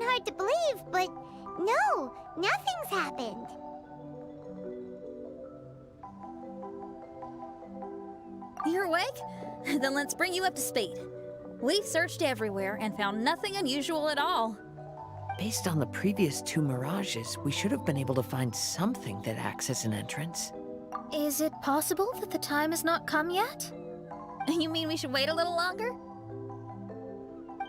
hard to believe, but no, nothing's happened. You're awake? Then let's bring you up to speed. We've searched everywhere and found nothing unusual at all. Based on the previous two mirages, we should have been able to find something that acts as an entrance. Is it possible that the time has not come yet? You mean we should wait a little longer?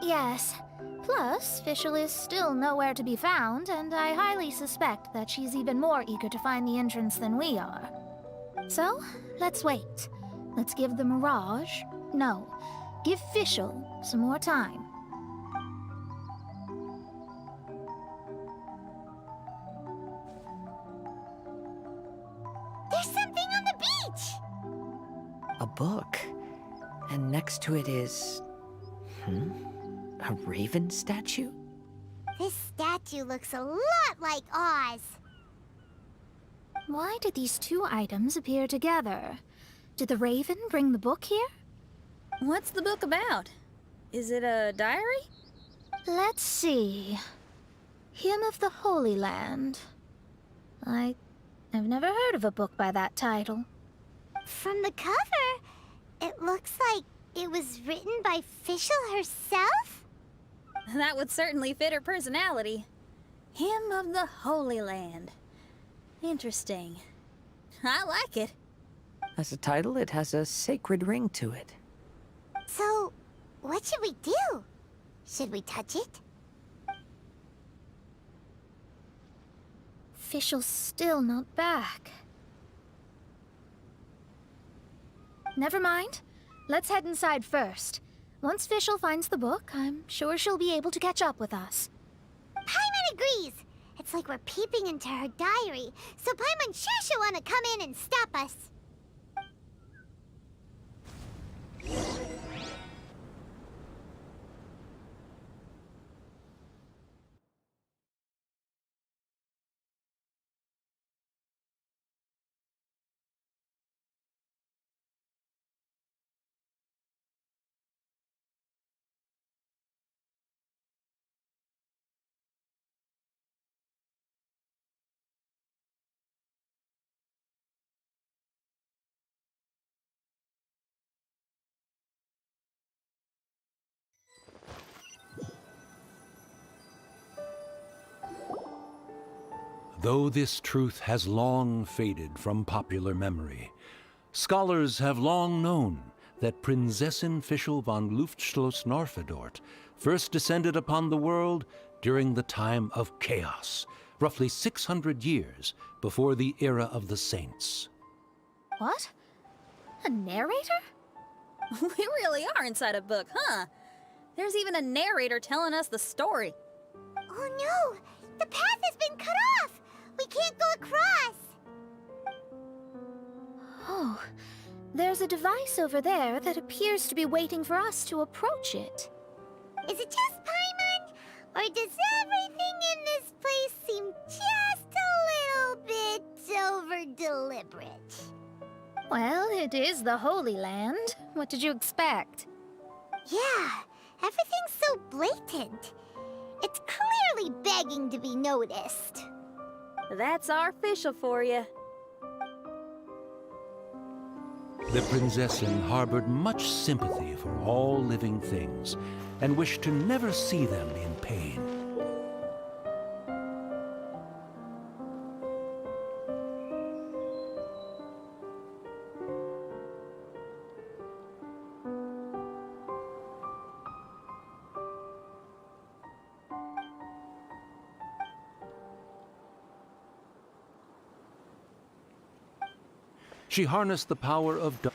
Yes. Plus, Fischl is still nowhere to be found, and I highly suspect that she's even more eager to find the entrance than we are. So, let's wait. Let's give the Mirage... No, give Fischl some more time. There's something on the beach! A book. And next to it is... a raven statue? This statue looks a lot like Oz. Why did these two items appear together? Did the raven bring the book here? What's the book about? Is it a diary? Let's see. Hymn of the Holy Land. I've never heard of a book by that title. From the cover, it looks like it was written by Fischl herself? That would certainly fit her personality. Hymn of the Holy Land. Interesting. I like it. As a title, it has a sacred ring to it. So, what should we do? Should we touch it? Fischl's still not back. Never mind. Let's head inside first. Once Fischl finds the book, I'm sure she'll be able to catch up with us. Paimon agrees! It's like we're peeping into her diary, so Paimon's sure she'll want to come in and stop us. Though this truth has long faded from popular memory, scholars have long known that Prinzessin Fischl von Luftschloss-Norfedort first descended upon the world during the time of chaos, roughly 600 years before the era of the saints. What? A narrator? We really are inside a book, huh? There's even a narrator telling us the story. Oh no! The path has been cut off! We can't go across! Oh, there's a device over there that appears to be waiting for us to approach it. Is it just Paimon? Or does everything in this place seem just a little bit over-deliberate? Well, it is the Holy Land. What did you expect? Yeah, everything's so blatant. It's clearly begging to be noticed. That's our Fischl for you. The Prinzessin harbored much sympathy for all living things and wished to never see them in pain. She harnessed the power of dark.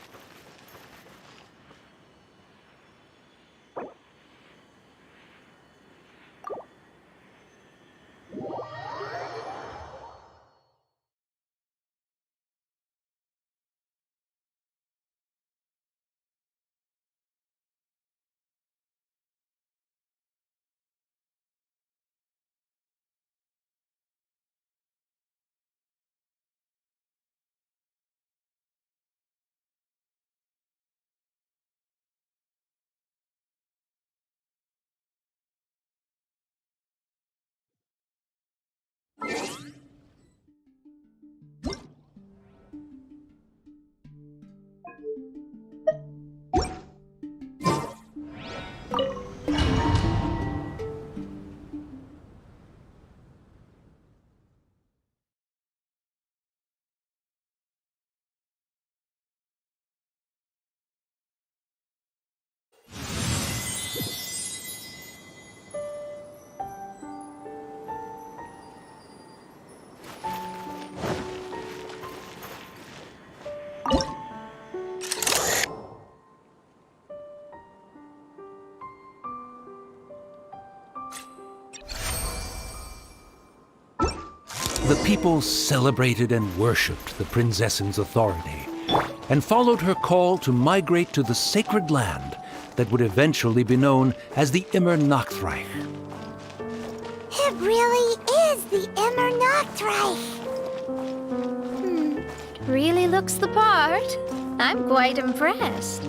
The people celebrated and worshipped the princess's authority, and followed her call to migrate to the sacred land that would eventually be known as the Immernachtreich. It really is the Immernachtreich. Really looks the part. I'm quite impressed.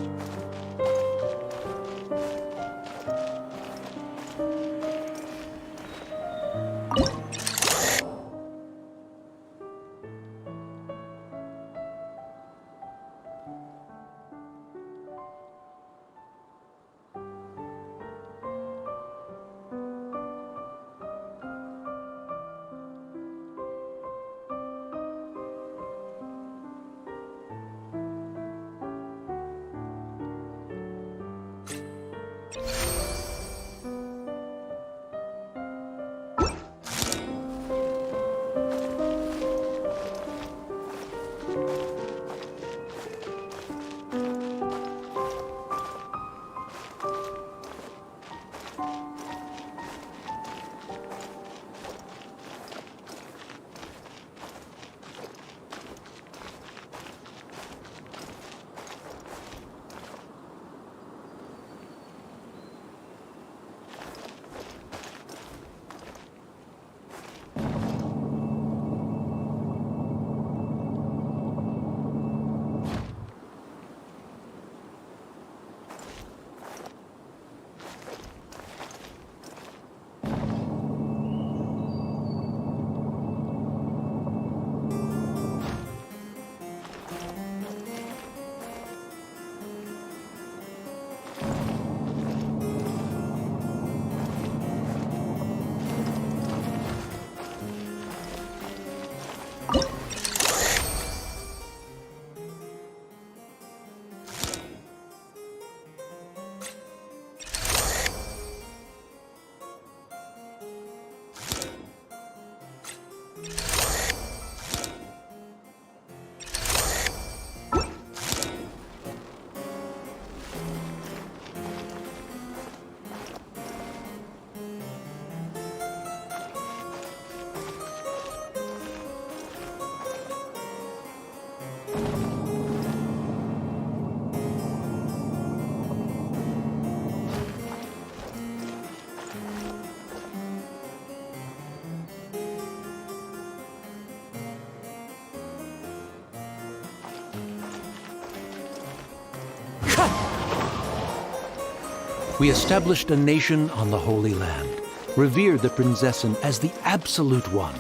We established a nation on the Holy Land, revered the Prinzessin as the absolute one,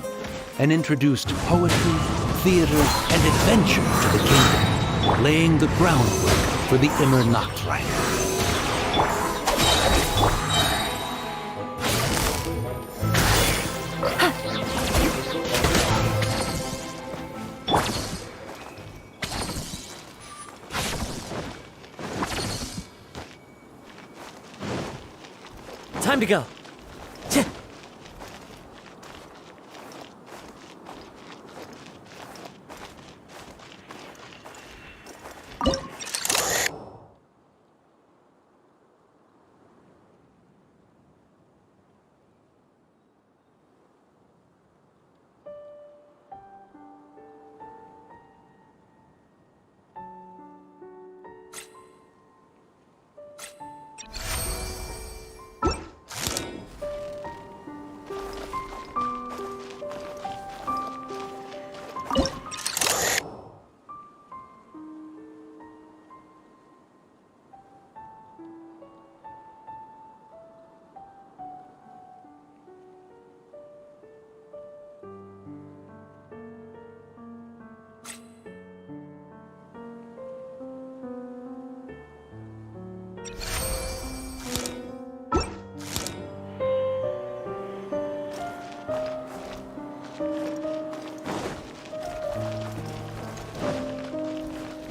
and introduced poetry, theater, and adventure to the kingdom, laying the groundwork for the Immernachtreich. Time to go. Tch.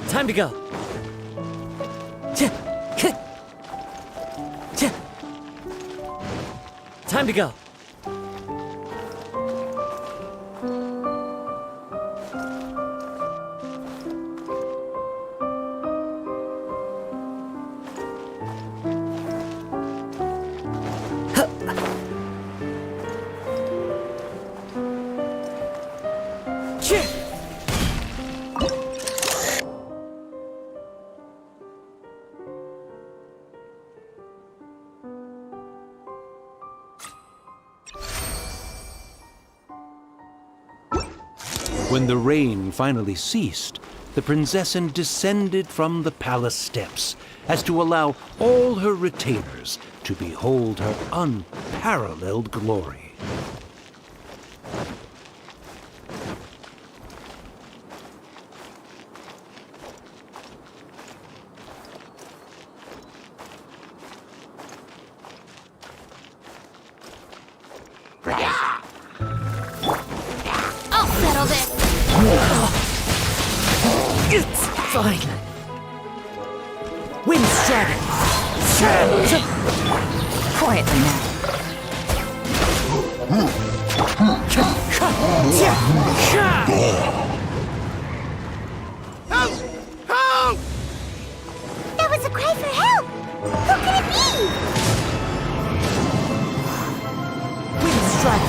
Time to go. Time to go. When the rain finally ceased, the prinzessin descended from the palace steps as to allow all her retainers to behold her unparalleled glory. I'll settle this. It's fine. Wind's dragon. Quietly now. Help! Help! That was a cry for help! Who could it be? Wind's dragon.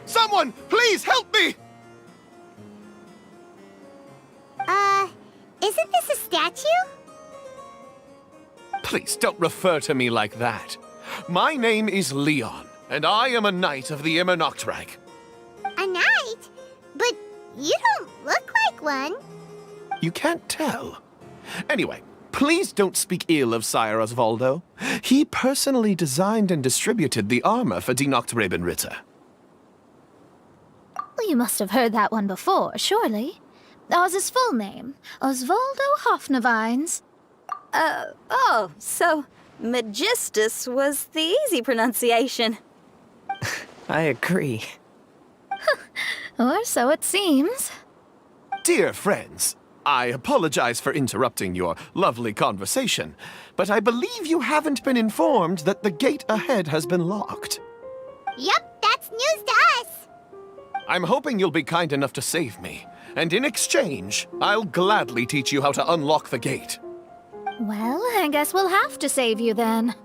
Someone, please help me! Isn't this a statue? Please don't refer to me like that. My name is Leon, and I am a knight of the Immernachtreich. A knight? But you don't look like one. You can't tell. Anyway, please don't speak ill of Sire Osvaldo. He personally designed and distributed the armor for Die Nachtrebenritter. Well, you must have heard that one before, surely. That was his full name, Osvaldo Hofnevines. Oh, so Magistus was the easy pronunciation. I agree. Or so it seems. Dear friends, I apologize for interrupting your lovely conversation, but I believe you haven't been informed that the gate ahead has been locked. Yup, that's news to us. I'm hoping you'll be kind enough to save me, and in exchange, I'll gladly teach you how to unlock the gate. Well, I guess we'll have to save you then.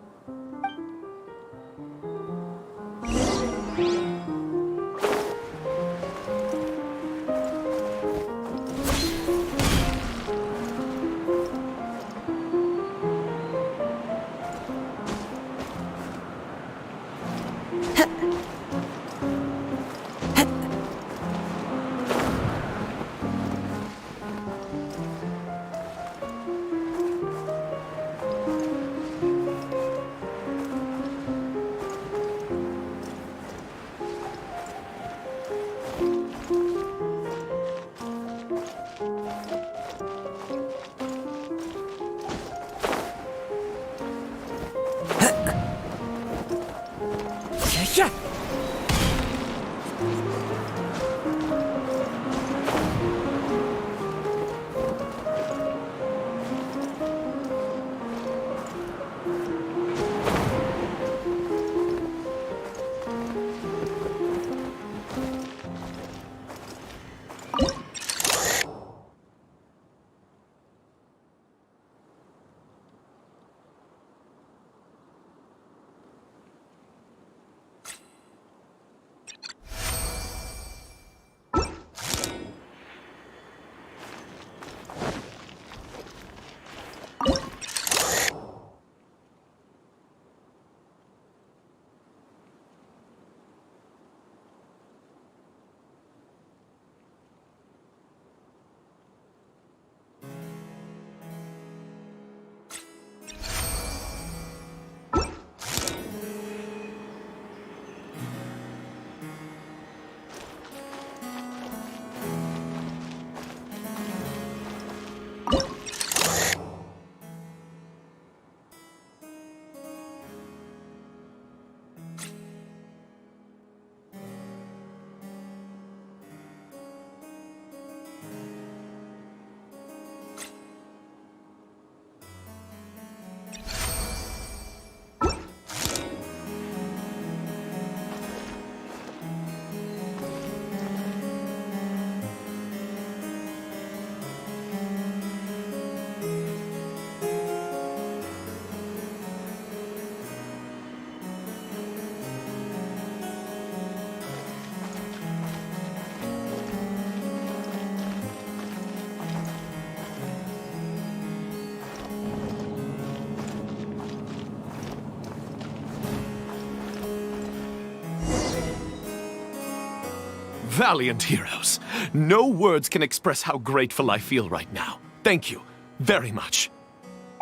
Valiant heroes. No words can express how grateful I feel right now. Thank you very much.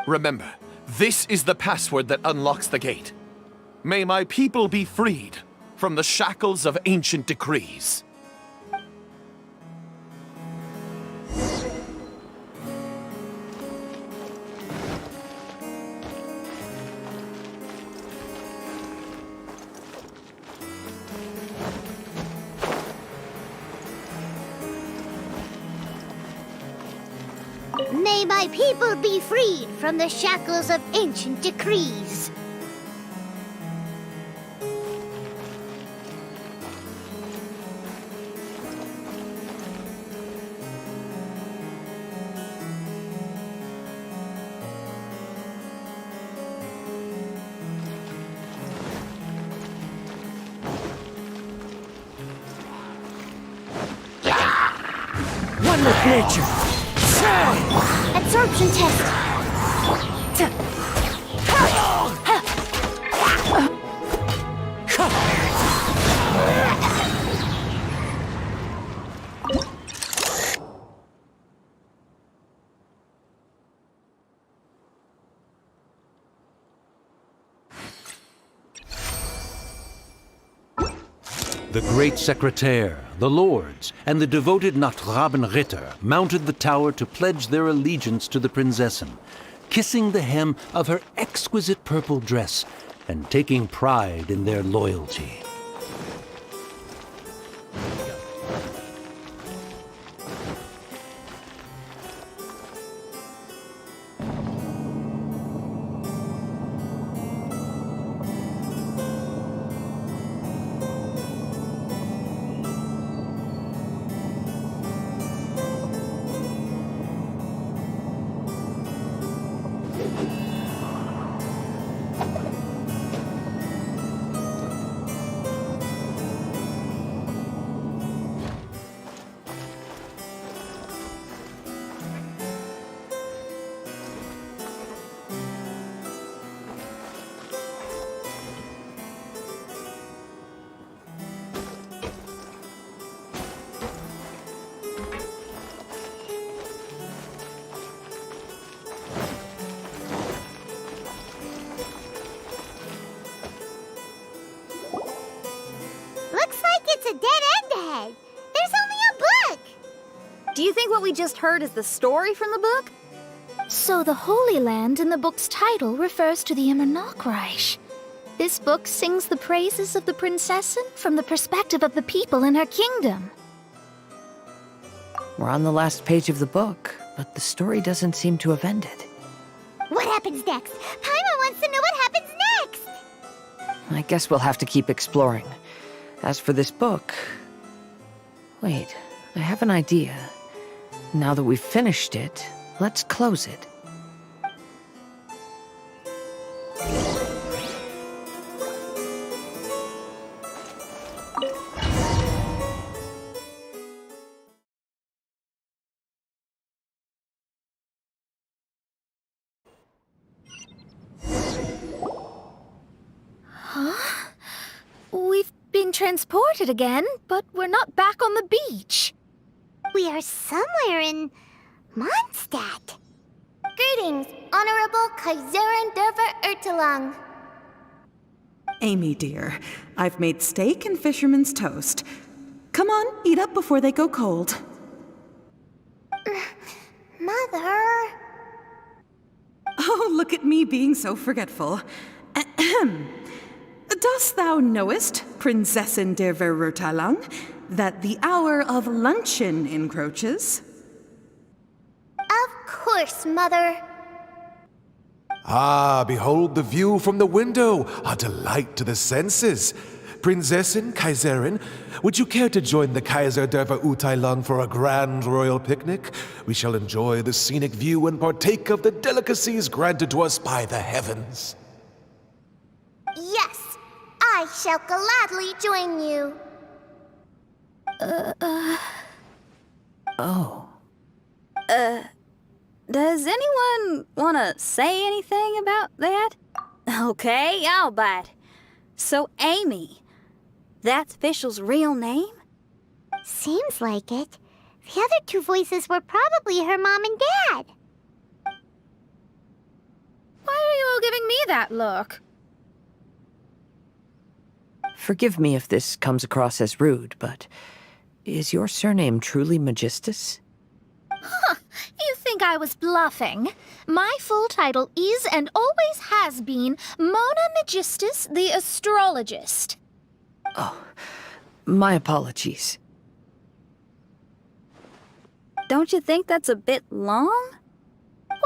Remember, this is the password that unlocks the gate. May my people be freed from the shackles of ancient decrees. May my people be freed from the shackles of ancient decrees. One with nature. Absorption test. The great secretaire, the lords, and the devoted Nachtrabenritter mounted the tower to pledge their allegiance to the Prinzessin, kissing the hem of her exquisite purple dress and taking pride in their loyalty. Looks like it's a dead end ahead. There's only a book. Do you think what we just heard is the story from the book? So the Holy Land in the book's title refers to the Immernachtreich. This book sings the praises of the Prinzessin from the perspective of the people in her kingdom. We're on the last page of the book, but the story doesn't seem to have ended. What happens next? Paimon wants to know what happens next! I guess we'll have to keep exploring. As for this book... Wait, I have an idea. Now that we've finished it, let's close it. We've been transported again, but we're not back on the beach. We are somewhere in Mondstadt. Greetings, Honorable Kaiserin Derver Ertelang. Amy, dear, I've made steak and fisherman's toast. Come on, eat up before they go cold. Mother... Oh, look at me being so forgetful. Ahem. Dost thou knowest, Prinzessin der Verurteilung, that the hour of luncheon encroaches? Of course, Mother. Ah, behold the view from the window, a delight to the senses. Prinzessin, Kaiserin, would you care to join the Kaiser der Verurteilung for a grand royal picnic? We shall enjoy the scenic view and partake of the delicacies granted to us by the heavens. Yes, I shall gladly join you. Oh. Does anyone want to say anything about that? Okay, I'll bite. So, Amy, that's Fischl's real name? Seems like it. The other two voices were probably her mom and dad. Why are you all giving me that look? Forgive me if this comes across as rude, but is your surname truly Magistus? You think I was bluffing? My full title is and always has been Mona Magistus the Astrologist. Oh, my apologies. Don't you think that's a bit long?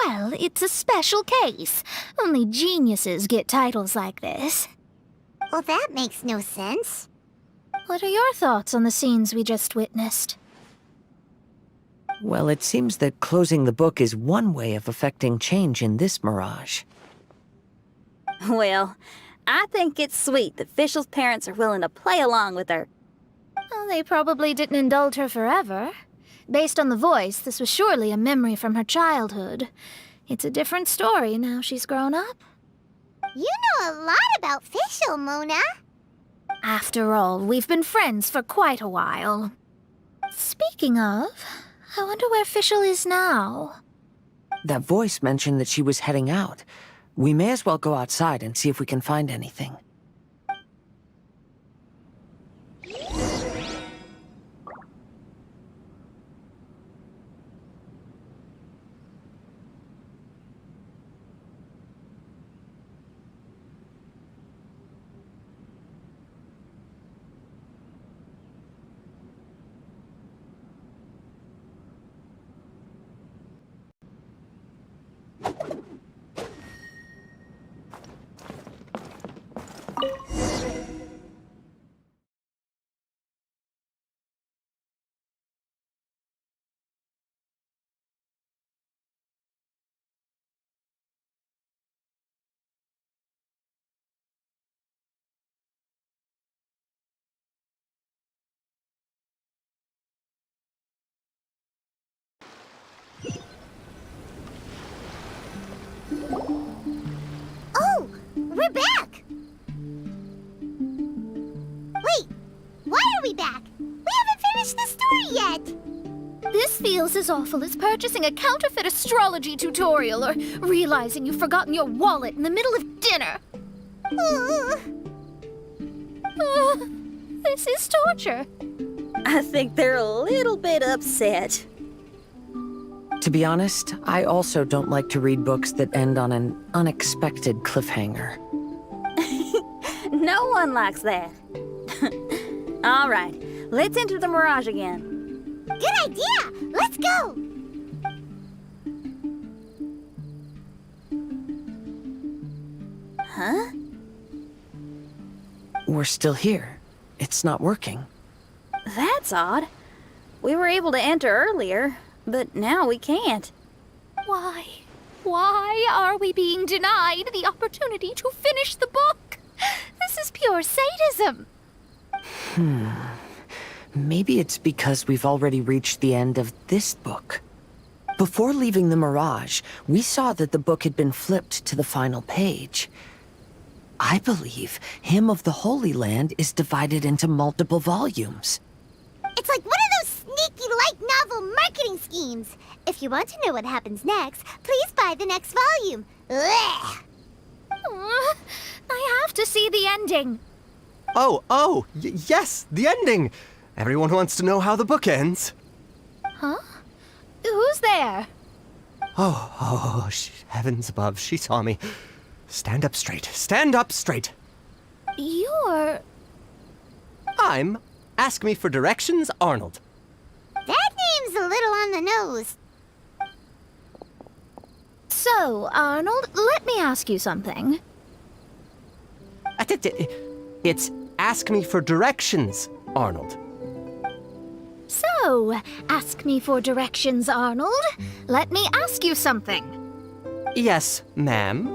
Well, it's a special case. Only geniuses get titles like this. Well, that makes no sense. What are your thoughts on the scenes we just witnessed? Well, it seems that closing the book is one way of affecting change in this mirage. Well, I think it's sweet that Fischl's parents are willing to play along with her. Well, they probably didn't indulge her forever. Based on the voice, this was surely a memory from her childhood. It's a different story now she's grown up. You know a lot about Fischl, Mona. After all, we've been friends for quite a while. Speaking of, I wonder where Fischl is now. That voice mentioned that she was heading out. We may as well go outside and see if we can find anything. Oh, we're back! Wait, why are we back? We haven't finished the story yet! This feels as awful as purchasing a counterfeit astrology tutorial or realizing you've forgotten your wallet in the middle of dinner. This is torture. I think they're a little bit upset. To be honest, I also don't like to read books that end on an unexpected cliffhanger. No one likes that. All right, let's enter the Mirage again. Good idea! Let's go! Huh? We're still here. It's not working. That's odd. We were able to enter earlier, but now we can't. Why? Why are we being denied the opportunity to finish the book? This is pure sadism. Maybe it's because we've already reached the end of this book. Before leaving the Mirage, we saw that the book had been flipped to the final page. I believe Hymn of the Holy Land is divided into multiple volumes. It's like one of those sneaky light novel marketing schemes. If you want to know what happens next, please buy the next volume. Ugh. I have to see the ending. Yes, the ending. Everyone wants to know how the book ends. Huh? Who's there? Heavens above, she saw me. Stand up straight. Stand up straight. You're... I'm Ask Me for Directions, Arnold. That name's a little on the nose. So, Arnold, let me ask you something. It's Ask Me for Directions, Arnold. So, ask me for directions, Arnold. Let me ask you something. Yes, ma'am.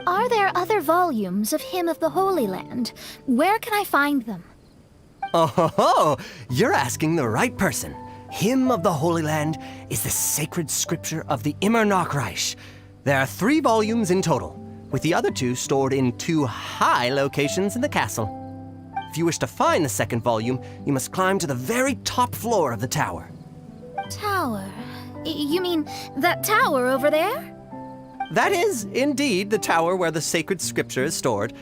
Are there other volumes of Hymn of the Holy Land? Where can I find them? Oh, you're asking the right person. Hymn of the Holy Land is the sacred scripture of the Immernachtreich. There are 3 volumes in total, with the other 2 stored in 2 high locations in the castle. If you wish to find the second volume, you must climb to the very top floor of the tower. Tower? You mean that tower over there? That is, indeed, the tower where the sacred scripture is stored.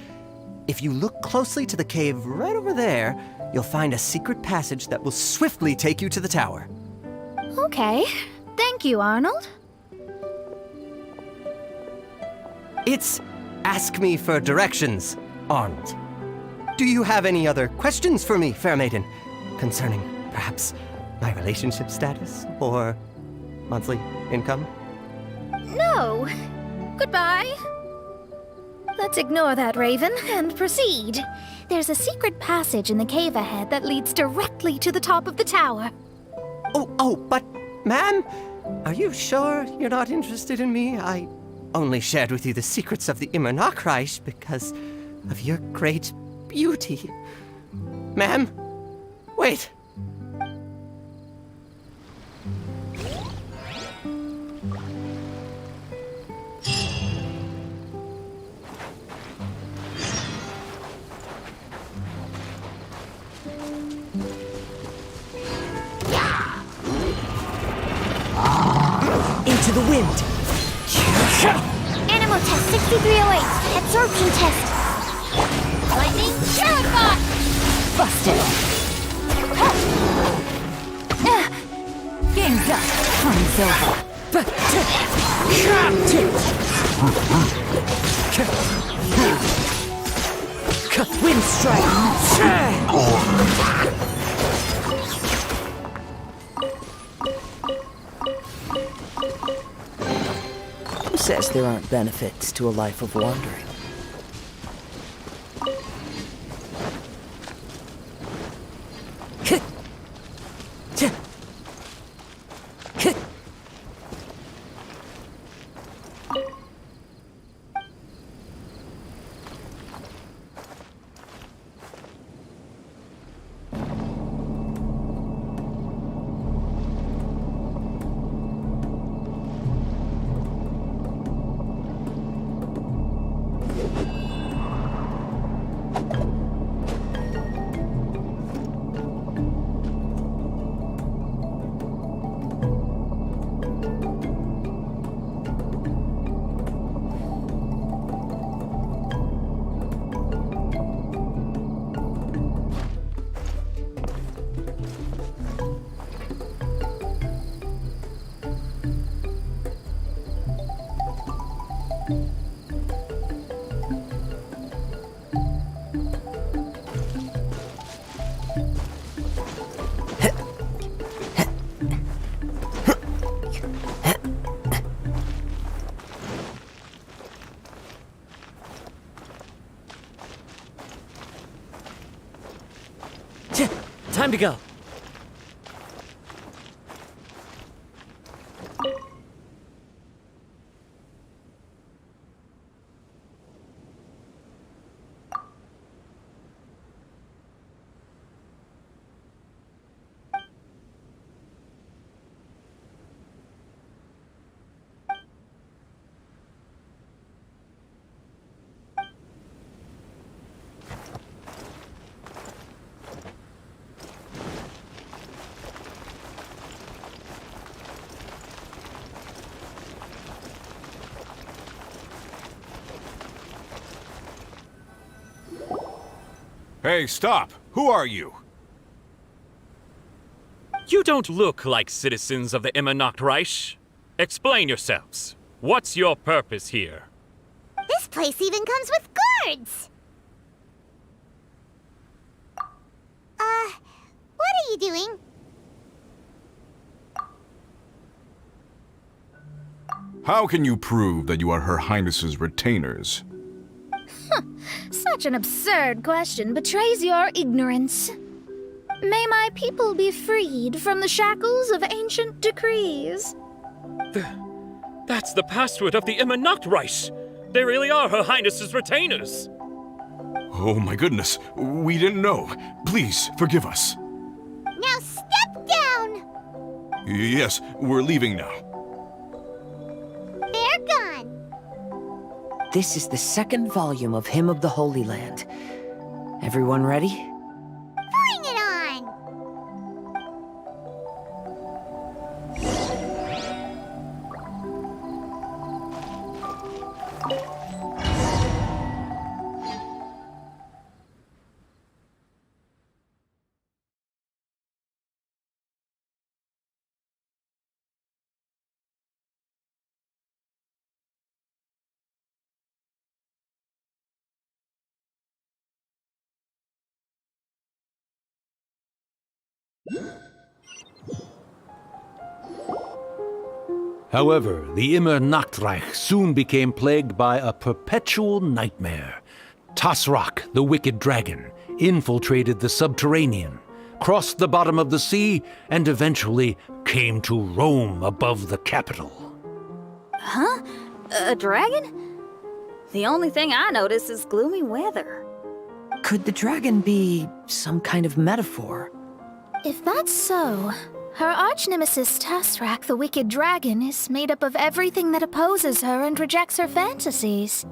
If you look closely to the cave right over there, you'll find a secret passage that will swiftly take you to the tower. Okay. Thank you, Arnold. It's Ask Me for Directions, Arnold. Do you have any other questions for me, fair maiden? Concerning, perhaps, my relationship status or monthly income? No. Goodbye. Let's ignore that, Raven, and proceed. There's a secret passage in the cave ahead that leads directly to the top of the tower. But, ma'am, are you sure you're not interested in me? I only shared with you the secrets of the Immernachtreich because of your great beauty. Ma'am, wait. Into the wind! Animal test 6308. Absorption test. Lightning Charlotte Bot! Busted! Game's up. Fun's over. Wind strike! Who says there aren't benefits to a life of wandering? Time to go. Hey, stop! Who are you? You don't look like citizens of the Immernachtreich. Explain yourselves. What's your purpose here? This place even comes with guards! What are you doing? How can you prove that you are Her Highness's retainers? Such an absurd question betrays your ignorance. May my people be freed from the shackles of ancient decrees. That's the password of the Immernachtreich. They really are Her Highness's retainers. Oh my goodness, we didn't know. Please, forgive us. Now step down! Yes, we're leaving now. They're gone. This is the second volume of Hymn of the Holy Land. Everyone ready? Bring it on! However, the Immernachtreich soon became plagued by a perpetual nightmare. Tasrak, the wicked dragon, infiltrated the subterranean, crossed the bottom of the sea, and eventually came to roam above the capital. Huh? A dragon? The only thing I notice is gloomy weather. Could the dragon be some kind of metaphor? If that's so, her arch-nemesis Tasrak, the wicked dragon, is made up of everything that opposes her and rejects her fantasies.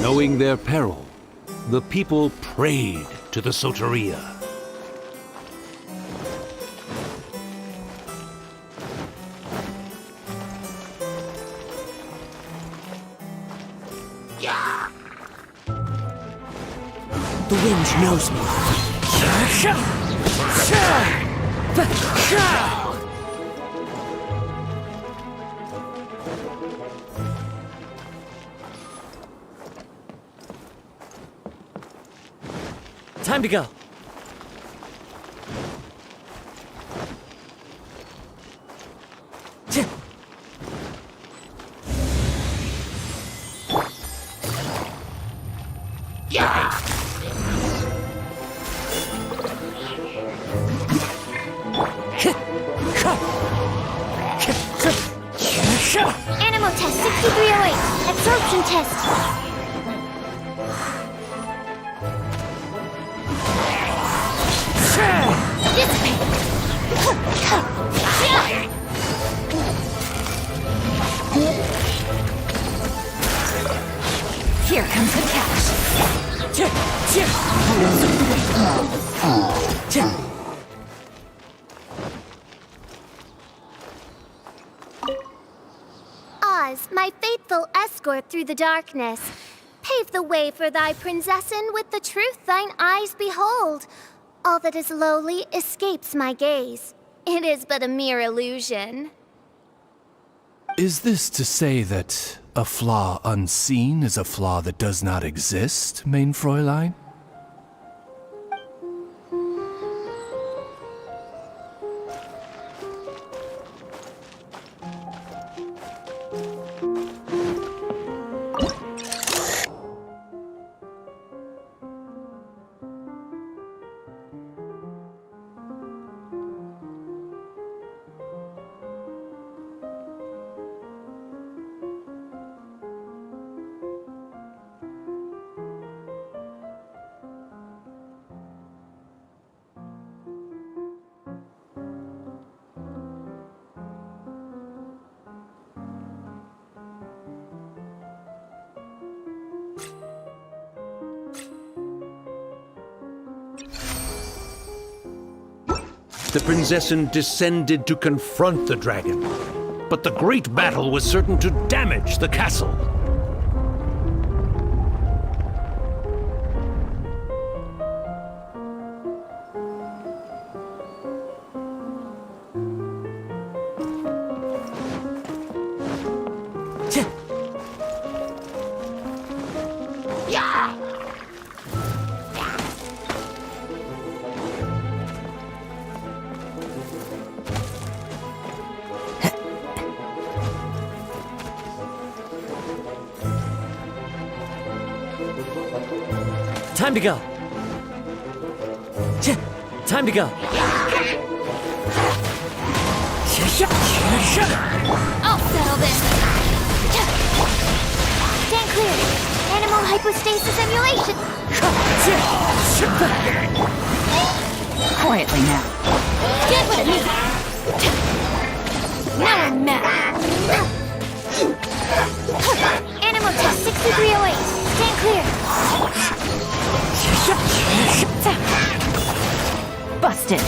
Knowing their peril, the people prayed to the Soteria. The wind knows me. Time to go. Absorption test. Here comes the catch. Oz, my faithful escort through the darkness, pave the way for thy princessen with the truth thine eyes behold. All that is lowly escapes my gaze. It is but a mere illusion. Is this to say that a flaw unseen is a flaw that does not exist, mein Fräulein? The princessen descended to confront the dragon, but the great battle was certain to damage the castle. Time to go. Time to go. I'll settle this. Stand clear. Animal hypostasis emulation. Quietly now. Stand with me. Now I'm mad. Animal test 6308. Stand clear. Busted.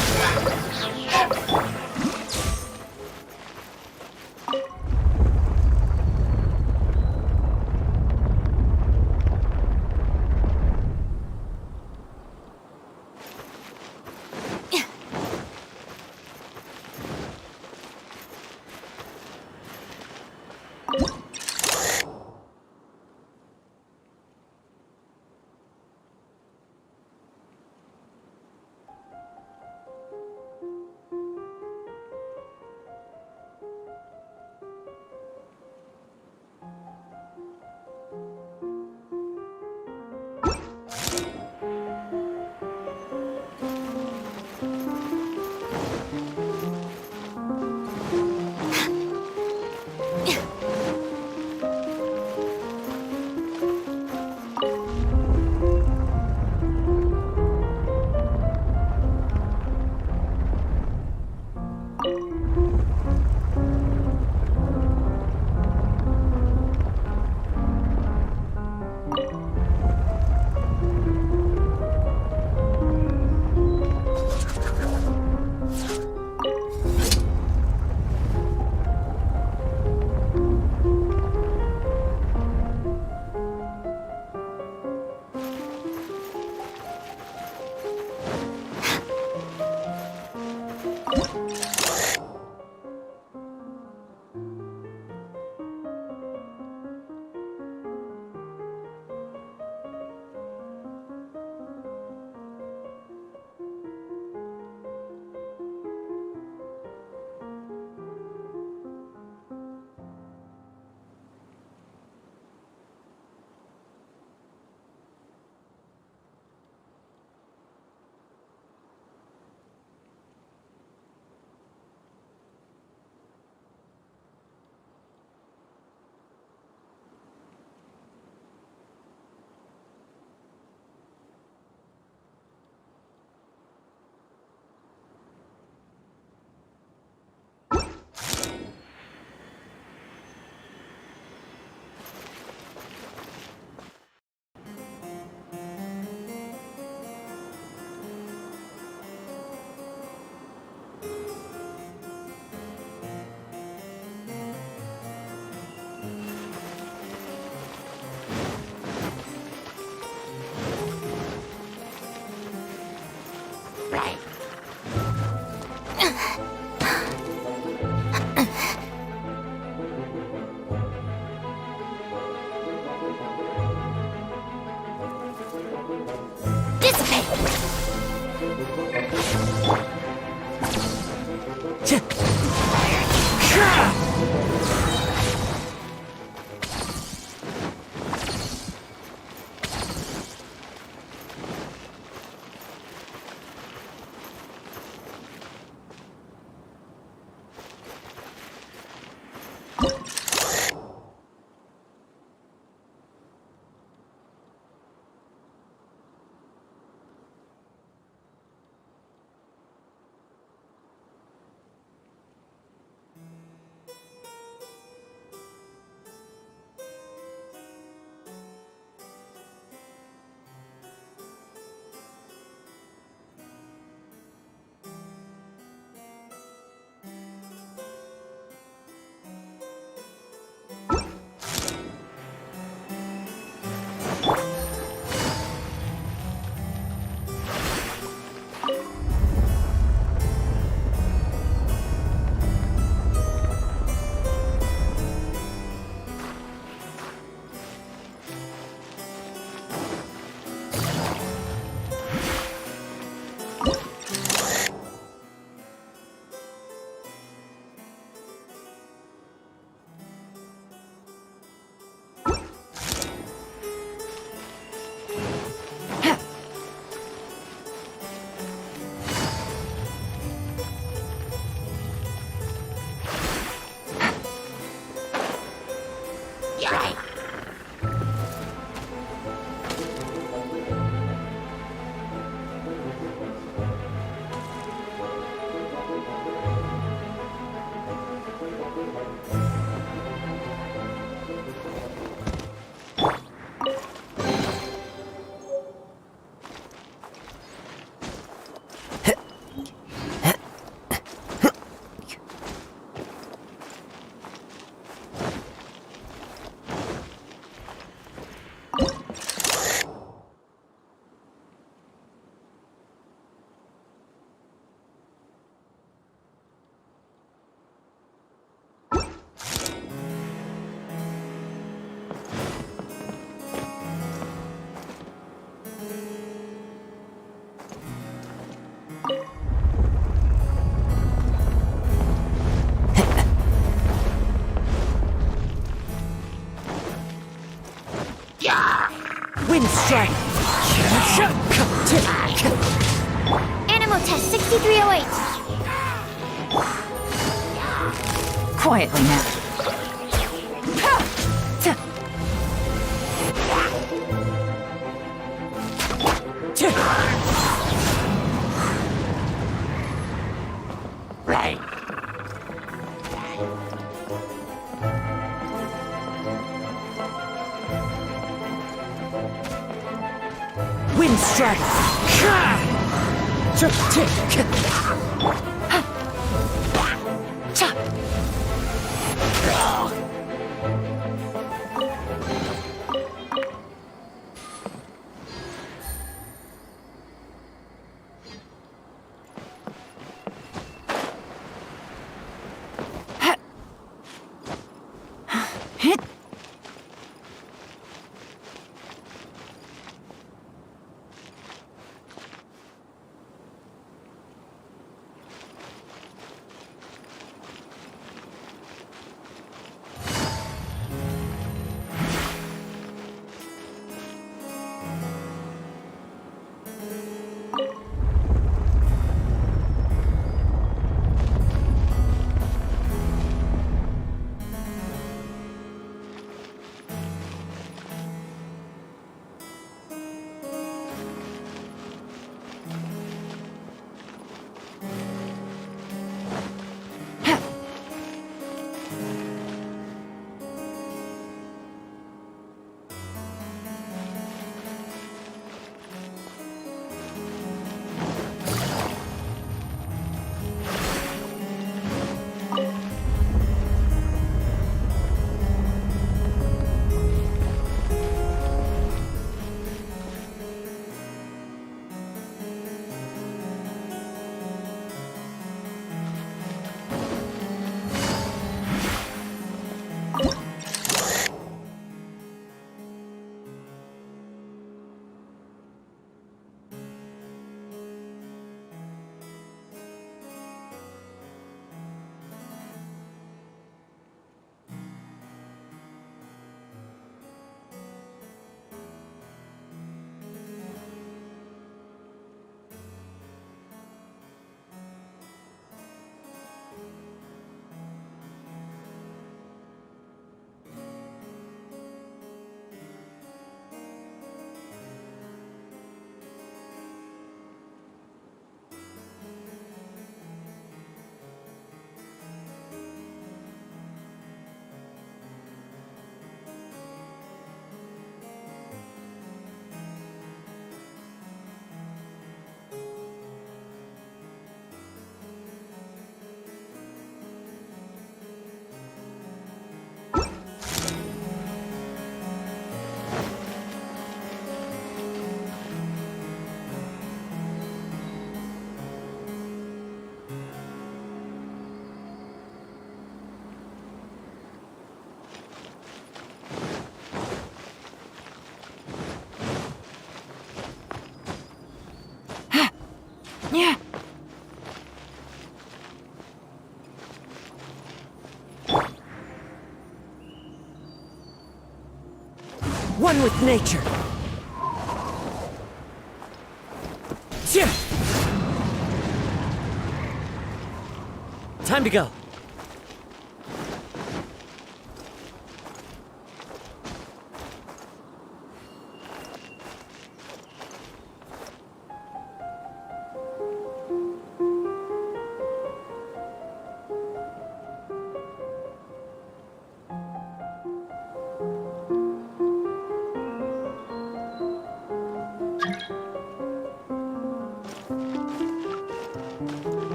Wind strike! Animal test 6308. Quietly now. Wind strike! Yeah. One with nature. Shit! Time to go.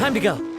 Time to go.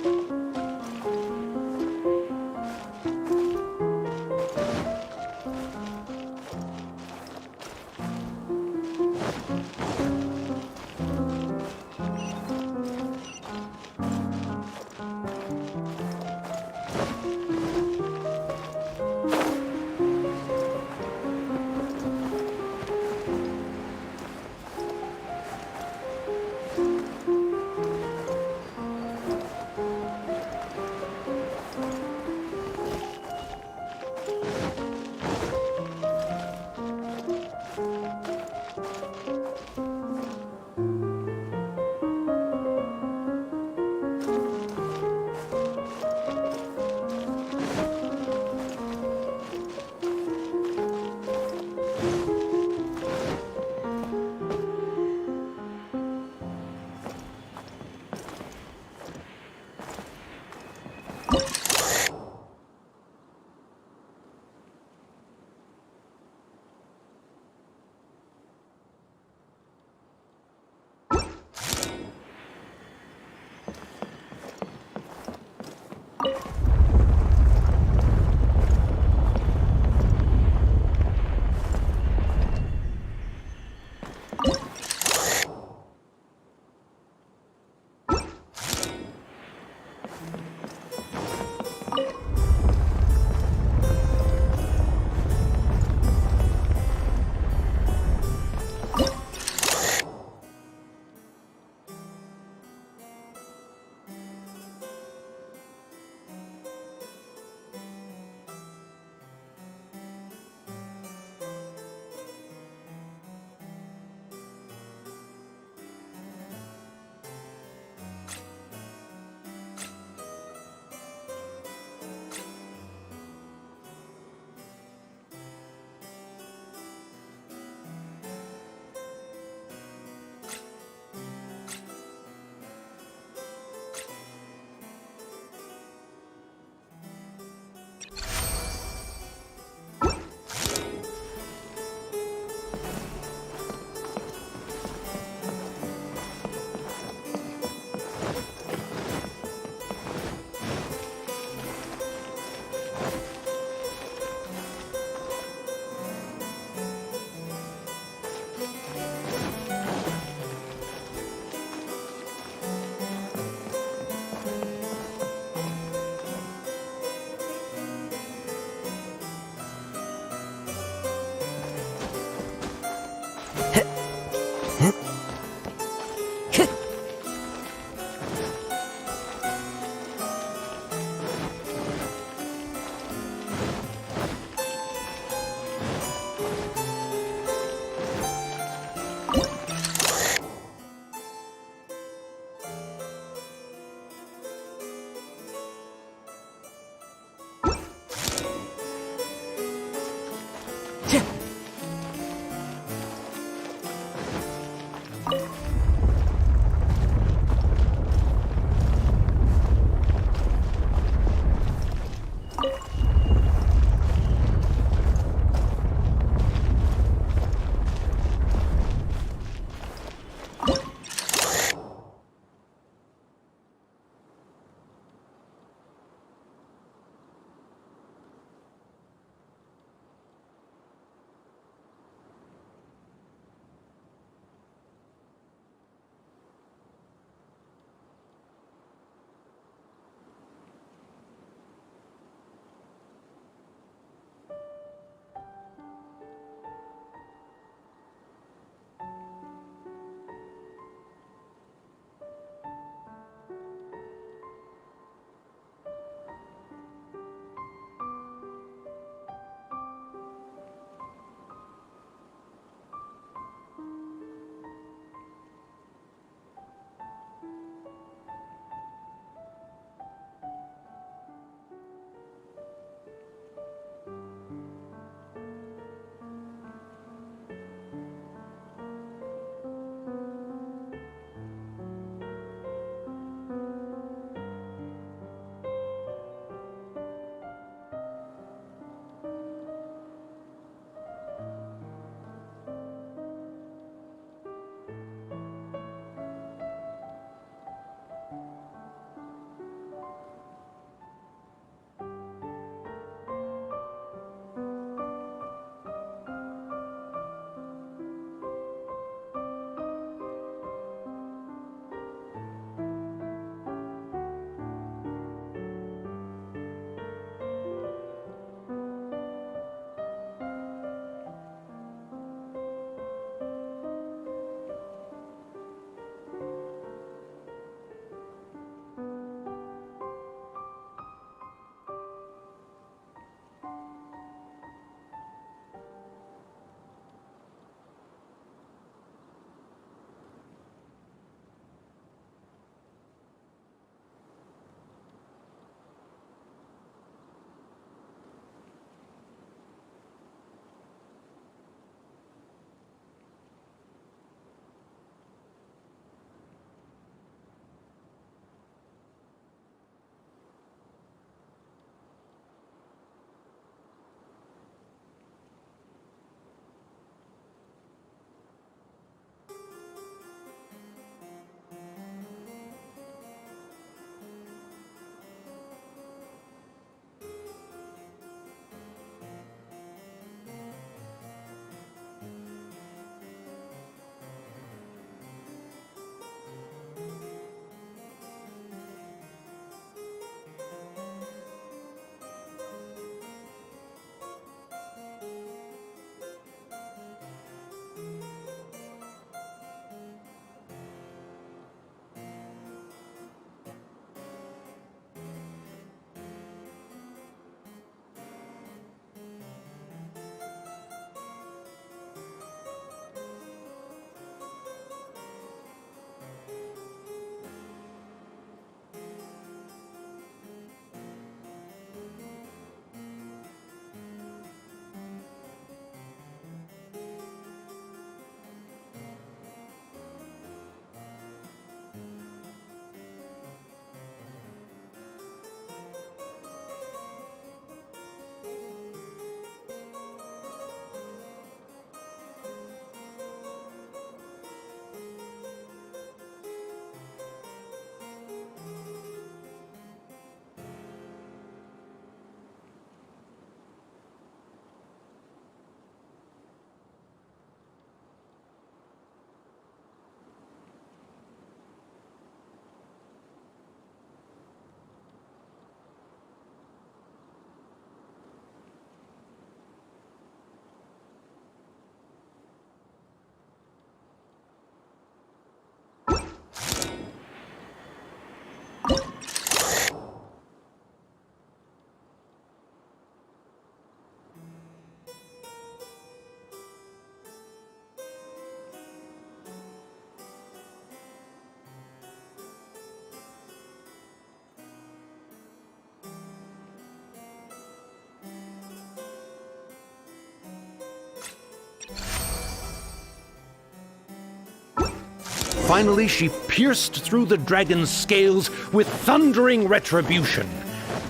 Finally, she pierced through the dragon's scales with thundering retribution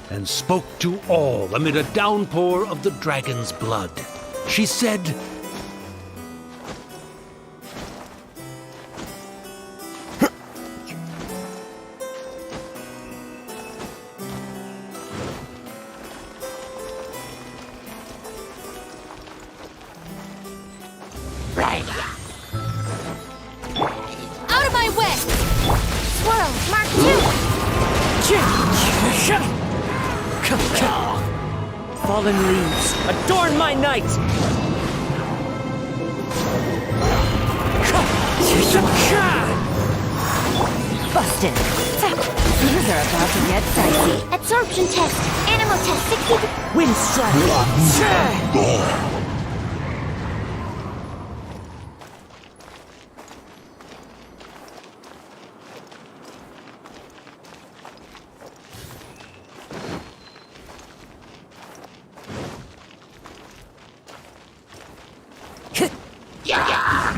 and spoke to all amid a downpour of the dragon's blood. She said, Out of my way! Swirl, Mark 2! Fallen leaves, adorn my night! Busted. Things are about to get dicey. Absorption test. Animal test 60. Wind strike!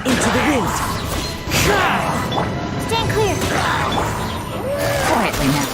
Into the wind! Stand clear. Quietly now.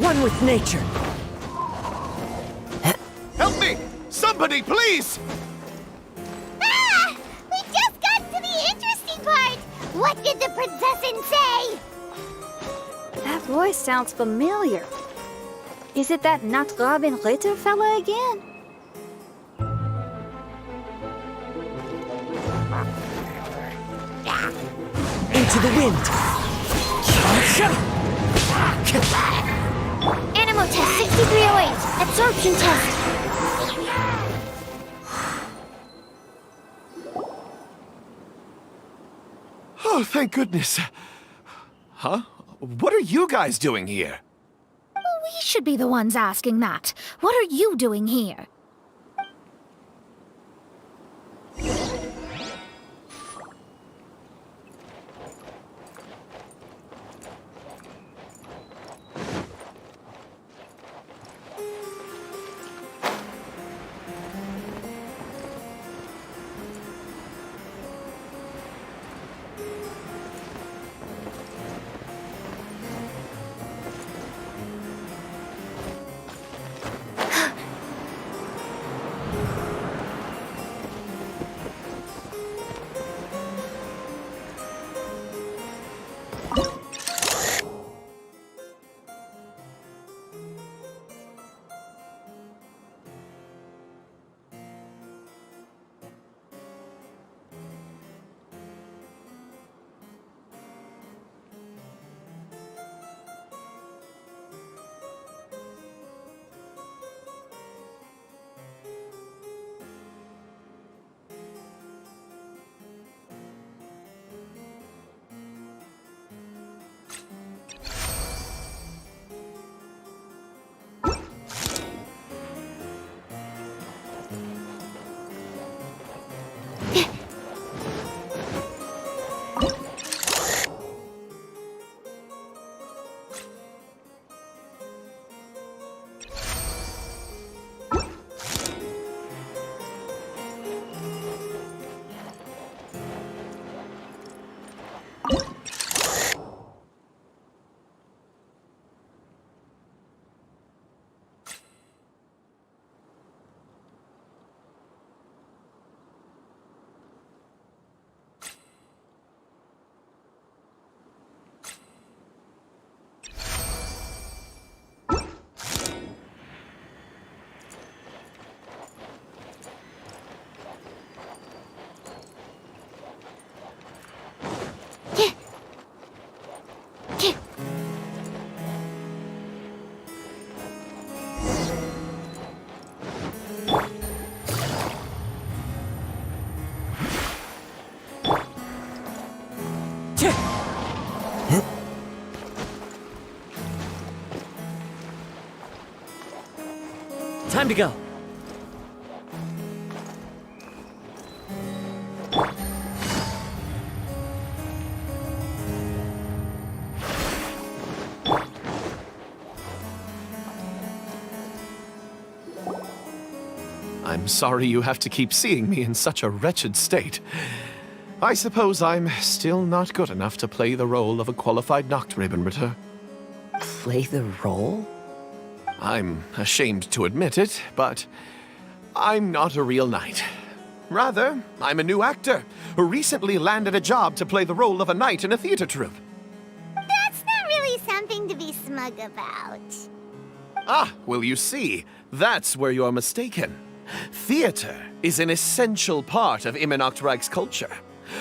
One with nature! Help me! Somebody, please! Ah! We just got to the interesting part! What did the princessin say? That voice sounds familiar. Is it that Not Robin Ritter fella again? Into the wind! Animal test 6308. Absorption test. Oh, thank goodness. Huh? What are you guys doing here? We should be the ones asking that. What are you doing here? Time to go. I'm sorry you have to keep seeing me in such a wretched state. I suppose I'm still not good enough to play the role of a qualified Nachtrebenritter. Play the role? I'm ashamed to admit it, but I'm not a real knight. Rather, I'm a new actor who recently landed a job to play the role of a knight in a theater troupe. That's not really something to be smug about. Ah, well, you see, that's where you're mistaken. Theater is an essential part of Immernachtreich's culture.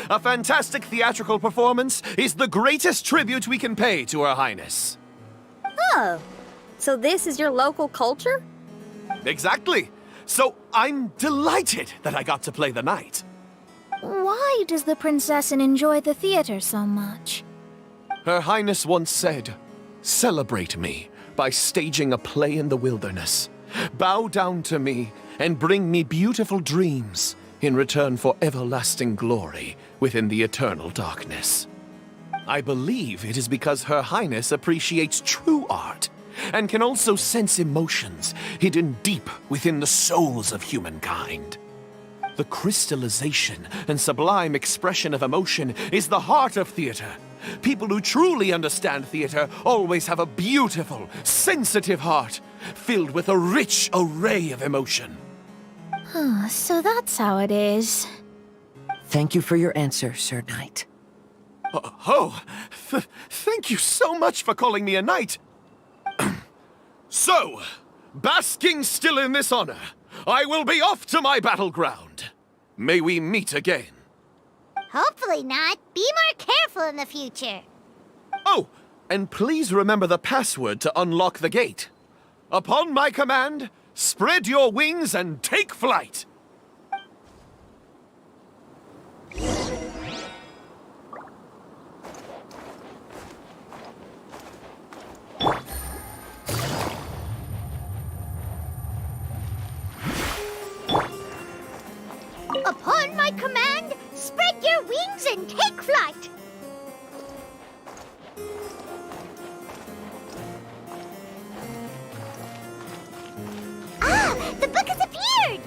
A fantastic theatrical performance is the greatest tribute we can pay to Her Highness. Oh, so this is your local culture? Exactly. So I'm delighted that I got to play the knight. Why does the Princessin enjoy the theater so much? Her Highness once said, "Celebrate me by staging a play in the wilderness. Bow down to me and bring me beautiful dreams in return for everlasting glory within the eternal darkness." I believe it is because Her Highness appreciates true art and can also sense emotions hidden deep within the souls of humankind. The crystallization and sublime expression of emotion is the heart of theater. People who truly understand theater always have a beautiful, sensitive heart filled with a rich array of emotion. So that's how it is. Thank you for your answer, Sir Knight. Thank you so much for calling me a knight. So, basking still in this honor, I will be off to my battleground. May we meet again. Hopefully not. Be more careful in the future. Oh, and please remember the password to unlock the gate. Upon my command, spread your wings and take flight. Upon my command, spread your wings and take flight. Ah, the book has appeared!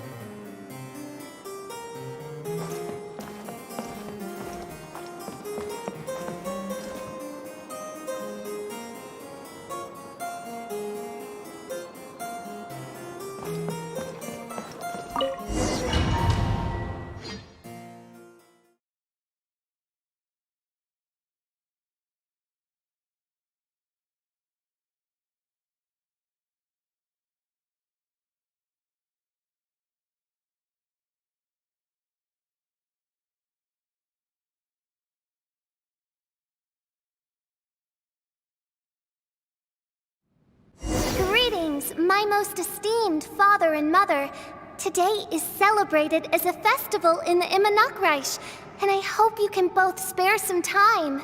Greetings, my most esteemed father and mother. Today is celebrated as a festival in the Immernachtreich, and I hope you can both spare some time.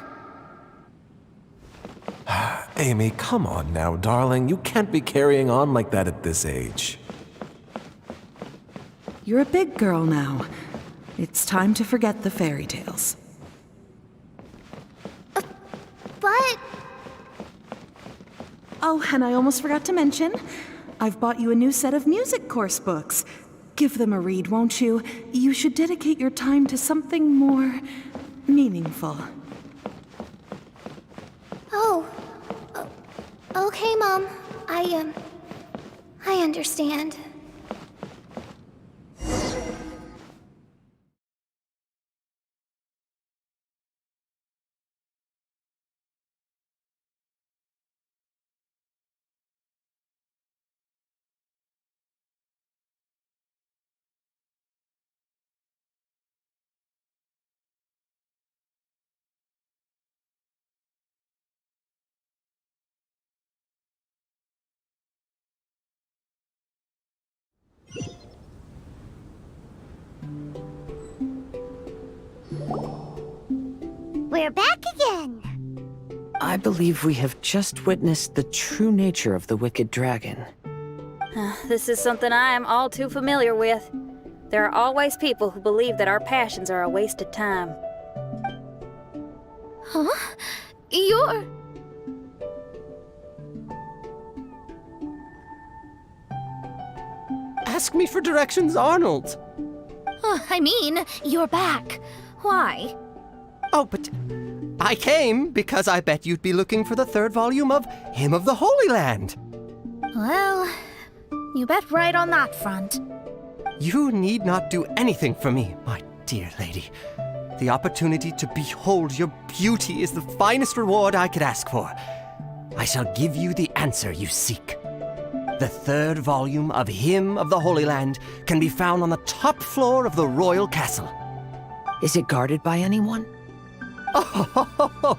Amy, come on now, darling. You can't be carrying on like that at this age. You're a big girl now. It's time to forget the fairy tales. But... Oh, and I almost forgot to mention, I've bought you a new set of music course books. Give them a read, won't you? You should dedicate your time to something more meaningful. Oh. Okay, Mom. I understand. We're back again! I believe we have just witnessed the true nature of the wicked dragon. This is something I am all too familiar with. There are always people who believe that our passions are a waste of time. Huh? You're... Ask me for directions, Arnold. I mean, you're back. Why? Oh, but I came because I bet you'd be looking for the third volume of Hymn of the Holy Land. Well, you bet right on that front. You need not do anything for me, my dear lady. The opportunity to behold your beauty is the finest reward I could ask for. I shall give you the answer you seek. The third volume of Hymn of the Holy Land can be found on the top floor of the royal castle. Is it guarded by anyone? Oh,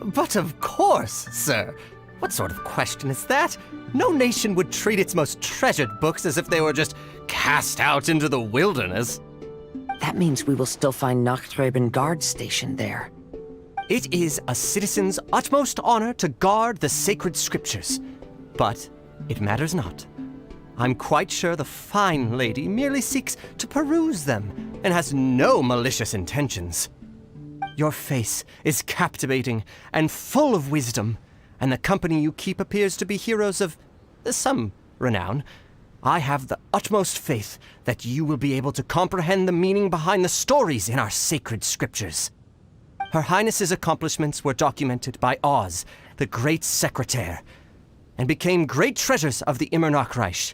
but of course, sir. What sort of question is that? No nation would treat its most treasured books as if they were just cast out into the wilderness. That means we will still find Nachtreibin guard stationed there. It is a citizen's utmost honor to guard the sacred scriptures. But it matters not. I'm quite sure the fine lady merely seeks to peruse them and has no malicious intentions. Your face is captivating and full of wisdom, and the company you keep appears to be heroes of some renown. I have the utmost faith that you will be able to comprehend the meaning behind the stories in our sacred scriptures. Her Highness's accomplishments were documented by Oz, the great secretaire, and became great treasures of the Immernachtreich.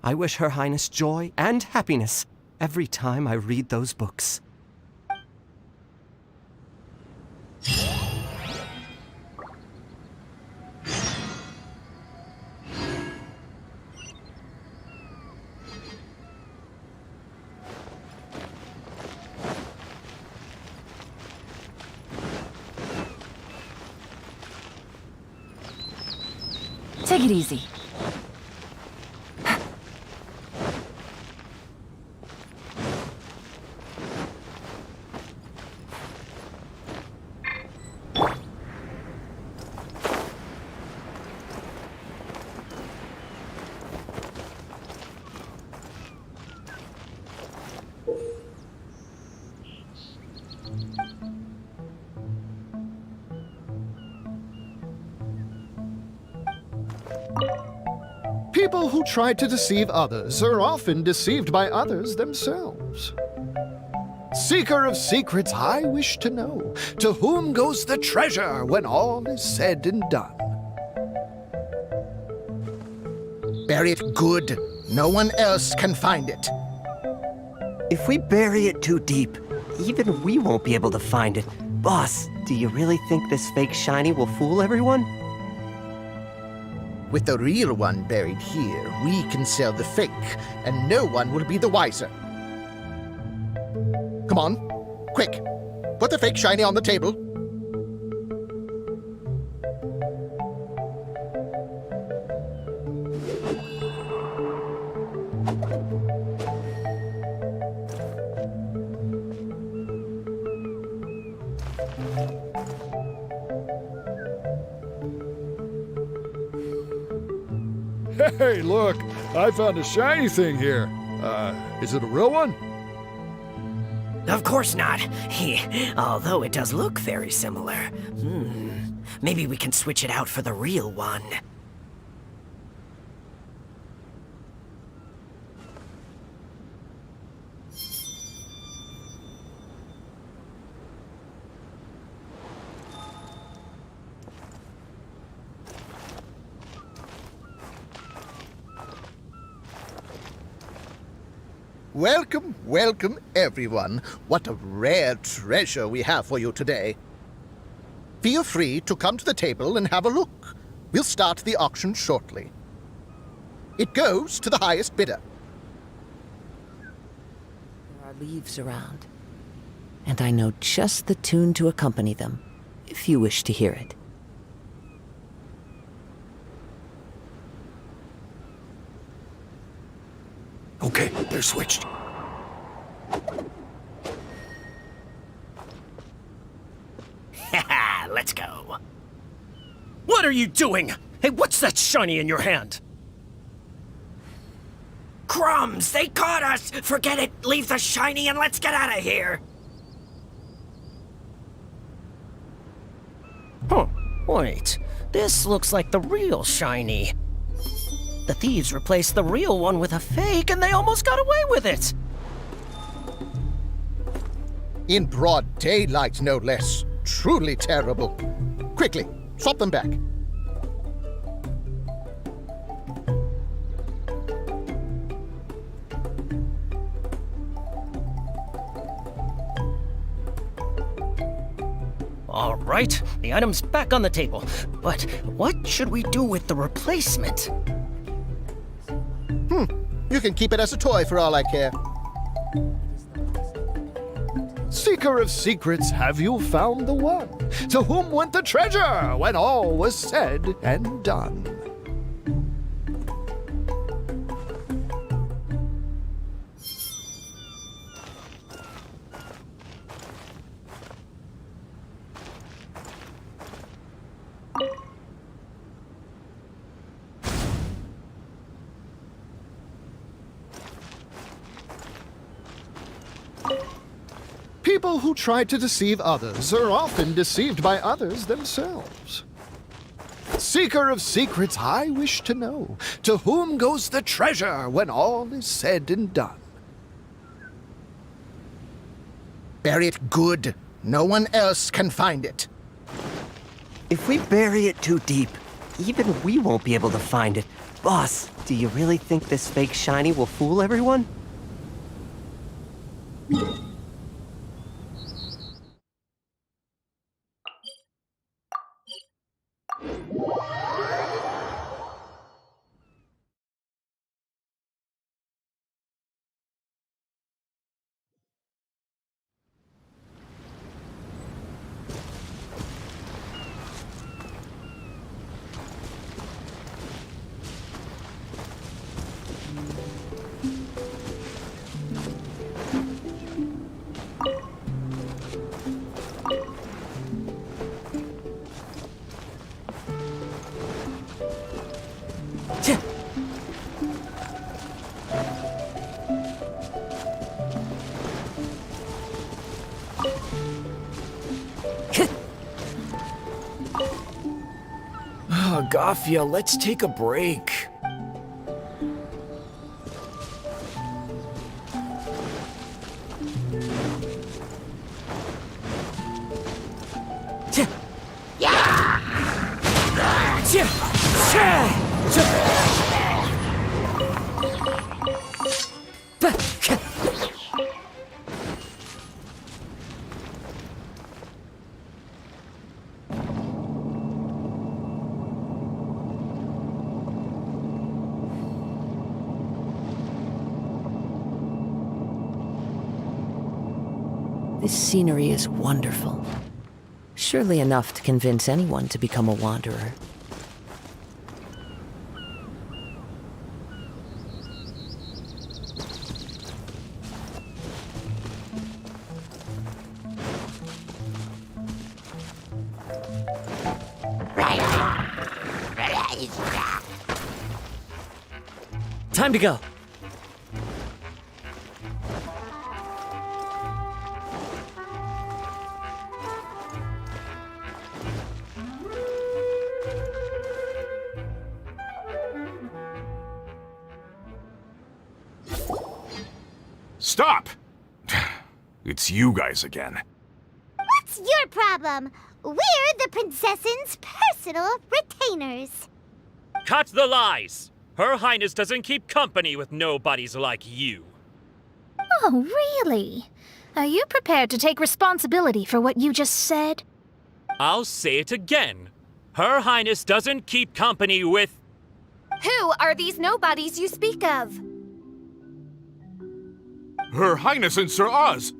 I wish Her Highness joy and happiness every time I read those books. Take it easy. People who try to deceive others are often deceived by others themselves. Seeker of secrets, I wish to know, to whom goes the treasure when all is said and done? Bury it good. No one else can find it. If we bury it too deep, even we won't be able to find it. Boss, do you really think this fake shiny will fool everyone? With the real one buried here, we can sell the fake, and no one will be the wiser. Come on, quick. Put the fake shiny on the table. Hey, look! I found a shiny thing here. Is it a real one? Of course not. Although it does look very similar. Maybe we can switch it out for the real one. Welcome, welcome, everyone. What a rare treasure we have for you today. Feel free to come to the table and have a look. We'll start the auction shortly. It goes to the highest bidder. There are leaves around, and I know just the tune to accompany them, if you wish to hear it. Okay, they're switched. Let's go. What are you doing? Hey, what's that shiny in your hand? Crumbs! They caught us! Forget it! Leave the shiny and let's get out of here! Huh. Wait. This looks like the real shiny. The thieves replaced the real one with a fake and they almost got away with it! In broad daylight, no less. Truly terrible. Quickly, swap them back. All right, the item's back on the table. But what should we do with the replacement? You can keep it as a toy for all I care. Seeker of secrets, have you found the one? To whom went the treasure when all was said and done? People who try to deceive others are often deceived by others themselves. Seeker of secrets, I wish to know, to whom goes the treasure when all is said and done? Bury it good. No one else can find it. If we bury it too deep, even we won't be able to find it. Boss, do you really think this fake shiny will fool everyone? Agafia, let's take a break. This scenery is wonderful. Surely enough to convince anyone to become a wanderer. Time to go. Stop! It's you guys again. What's your problem? We're the princess's personal retainers. Cut the lies! Her Highness doesn't keep company with nobodies like you. Oh, really? Are you prepared to take responsibility for what you just said? I'll say it again. Her Highness doesn't keep company with... Who are these nobodies you speak of? Her Highness and Sir Oz!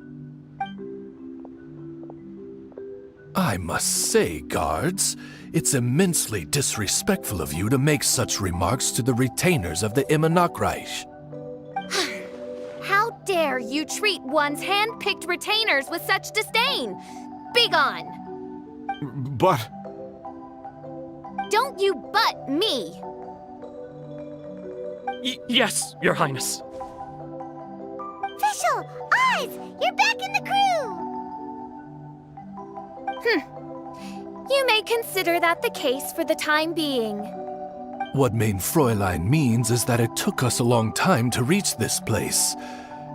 I must say, guards, it's immensely disrespectful of you to make such remarks to the retainers of the Immernachtreich. How dare you treat one's hand-picked retainers with such disdain? Begone! But... Don't you butt me! Yes, Your Highness. Fischl! Oz! You're back in the crew! You may consider that the case for the time being. What Mein Fräulein means is that it took us a long time to reach this place.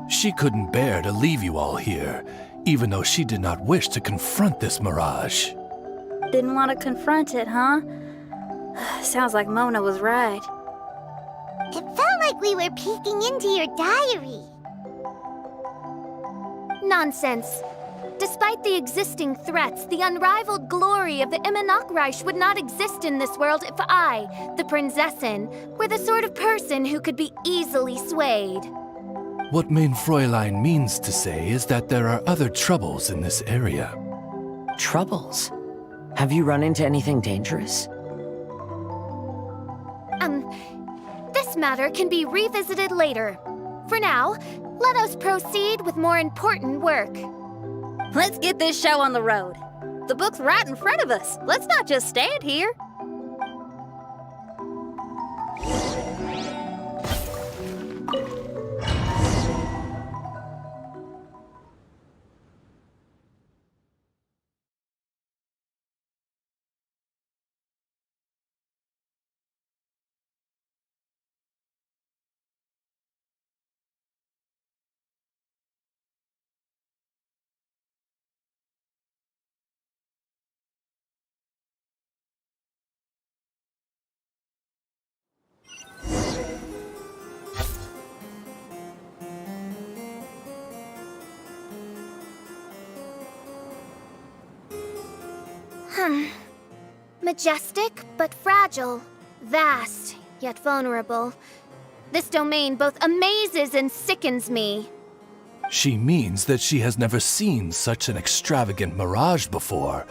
She couldn't bear to leave you all here, even though she did not wish to confront this mirage. Didn't want to confront it, huh? Sounds like Mona was right. It felt like we were peeking into your diary. Nonsense. Despite the existing threats, the unrivaled glory of the Immernachtreich would not exist in this world if I, the Prinzessin, were the sort of person who could be easily swayed. What Mein Fräulein means to say is that there are other troubles in this area. Troubles? Have you run into anything dangerous? This matter can be revisited later. For now, let us proceed with more important work. Let's get this show on the road. The book's right in front of us. Let's not just stand here. Majestic, but fragile. Vast, yet vulnerable. This domain both amazes and sickens me. She means that she has never seen such an extravagant mirage before,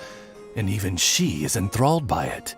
and even she is enthralled by it.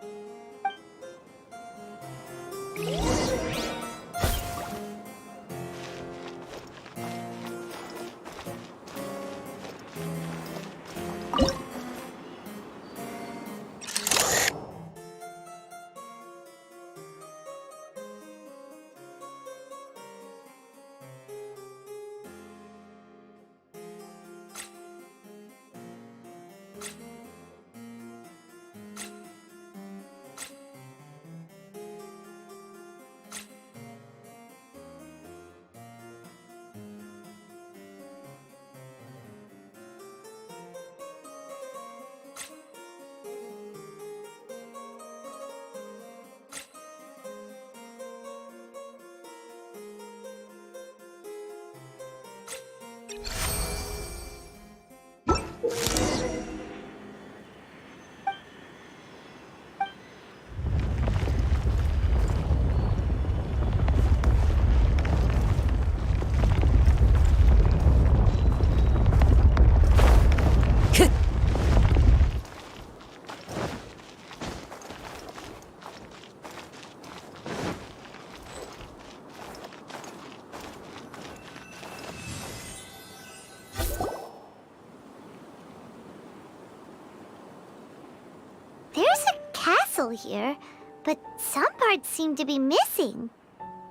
Here, but some parts seem to be missing.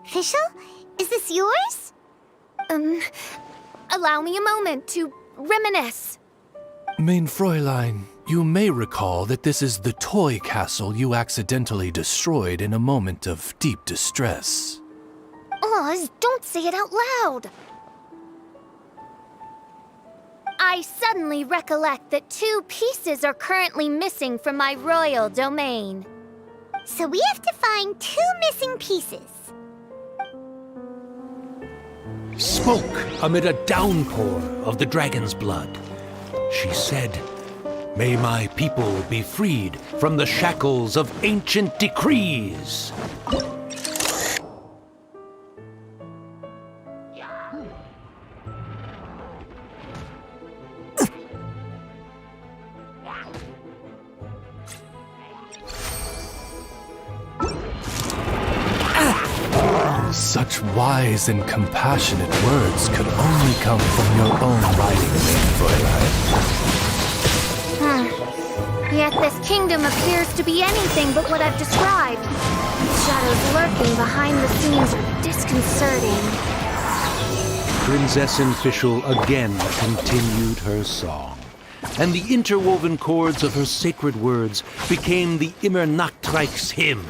Fischl, is this yours? Allow me a moment to reminisce. Mein Fräulein, you may recall that this is the toy castle you accidentally destroyed in a moment of deep distress. Oz, don't say it out loud. I suddenly recollect that 2 pieces are currently missing from my royal domain. So we have to find 2 missing pieces. Smoke amid a downpour of the dragon's blood. She said, "May my people be freed from the shackles of ancient decrees." Such wise and compassionate words could only come from your own writing, Mein Fräulein. Yet this kingdom appears to be anything but what I've described. shadows lurking behind the scenes are disconcerting. Prinzessin Fischl again continued her song, and the interwoven chords of her sacred words became the Immernachtreich's hymn.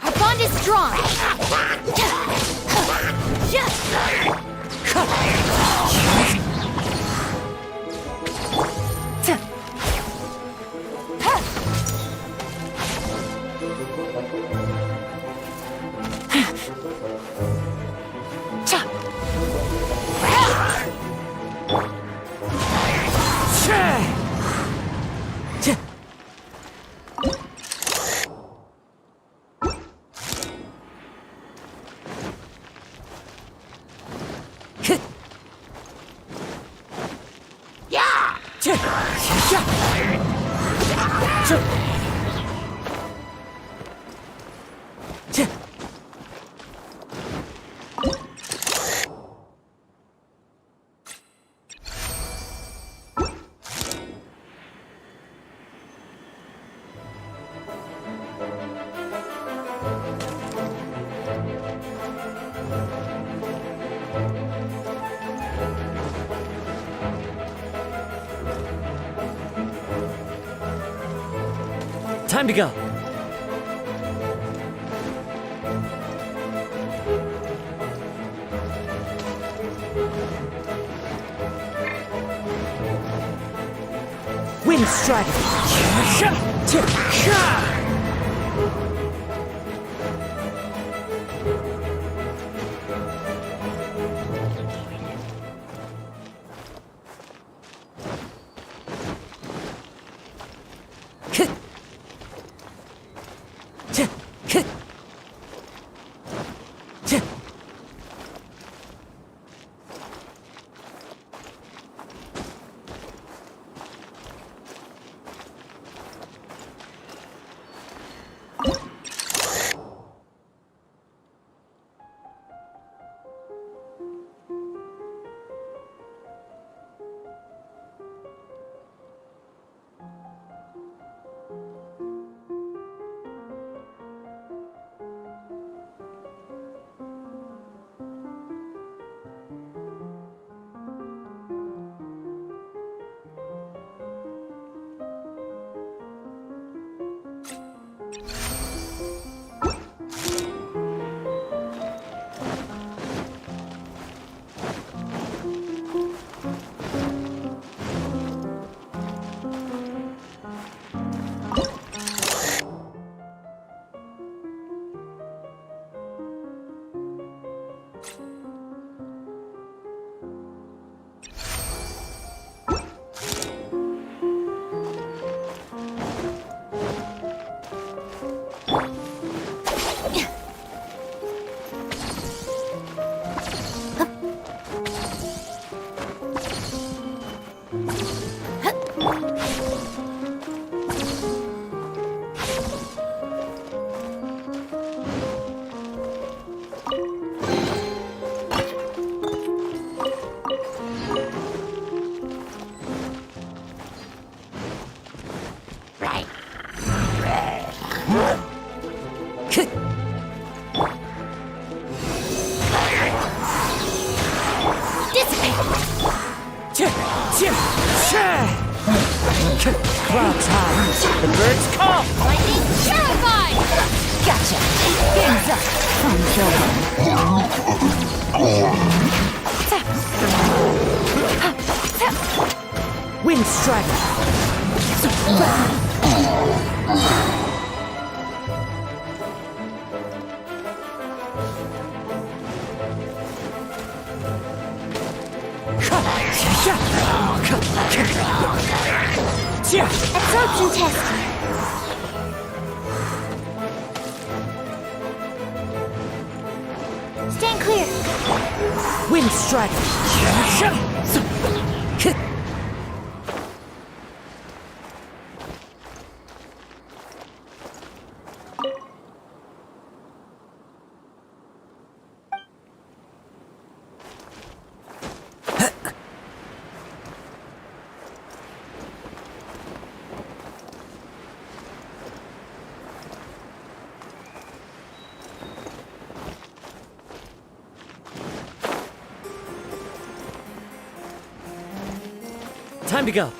Our bond is strong. Time to go. Wind Strider. Cloud time. The birds call. Lightning terrified. Gotcha. Game's up. Fun killing. Wind Strider. and testing. Stand clear. Wind strike. Time to go.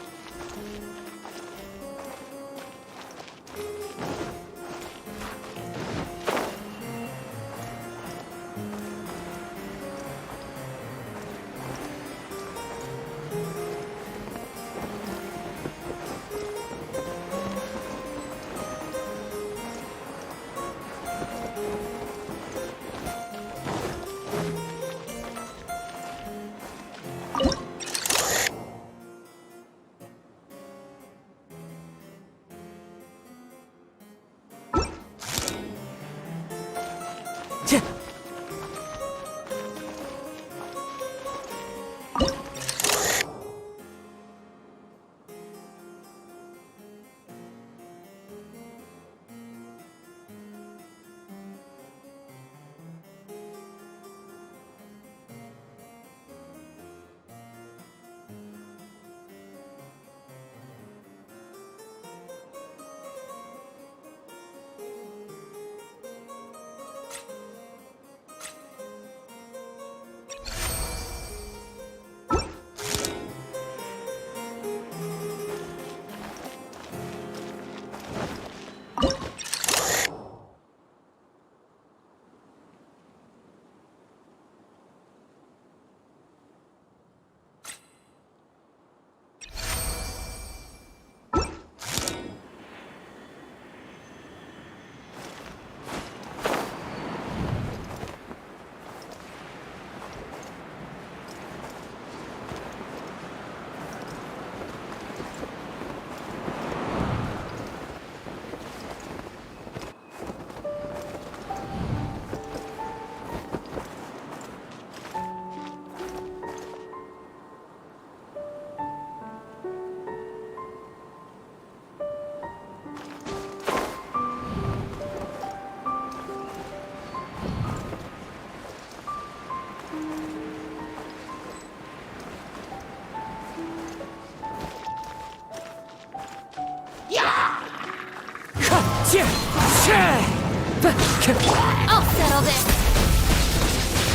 I'll settle this.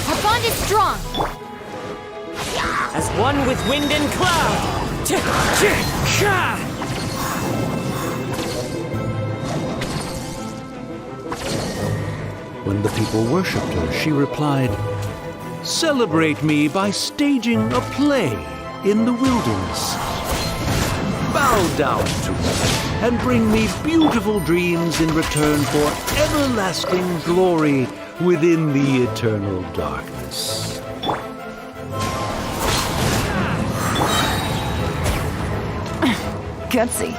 Our bond is strong. As one with wind and cloud. When the people worshipped her, she replied, "Celebrate me by staging a play in the wilderness. Bow down to me and bring me beautiful dreams in return for everlasting glory within the eternal darkness." Gutsy.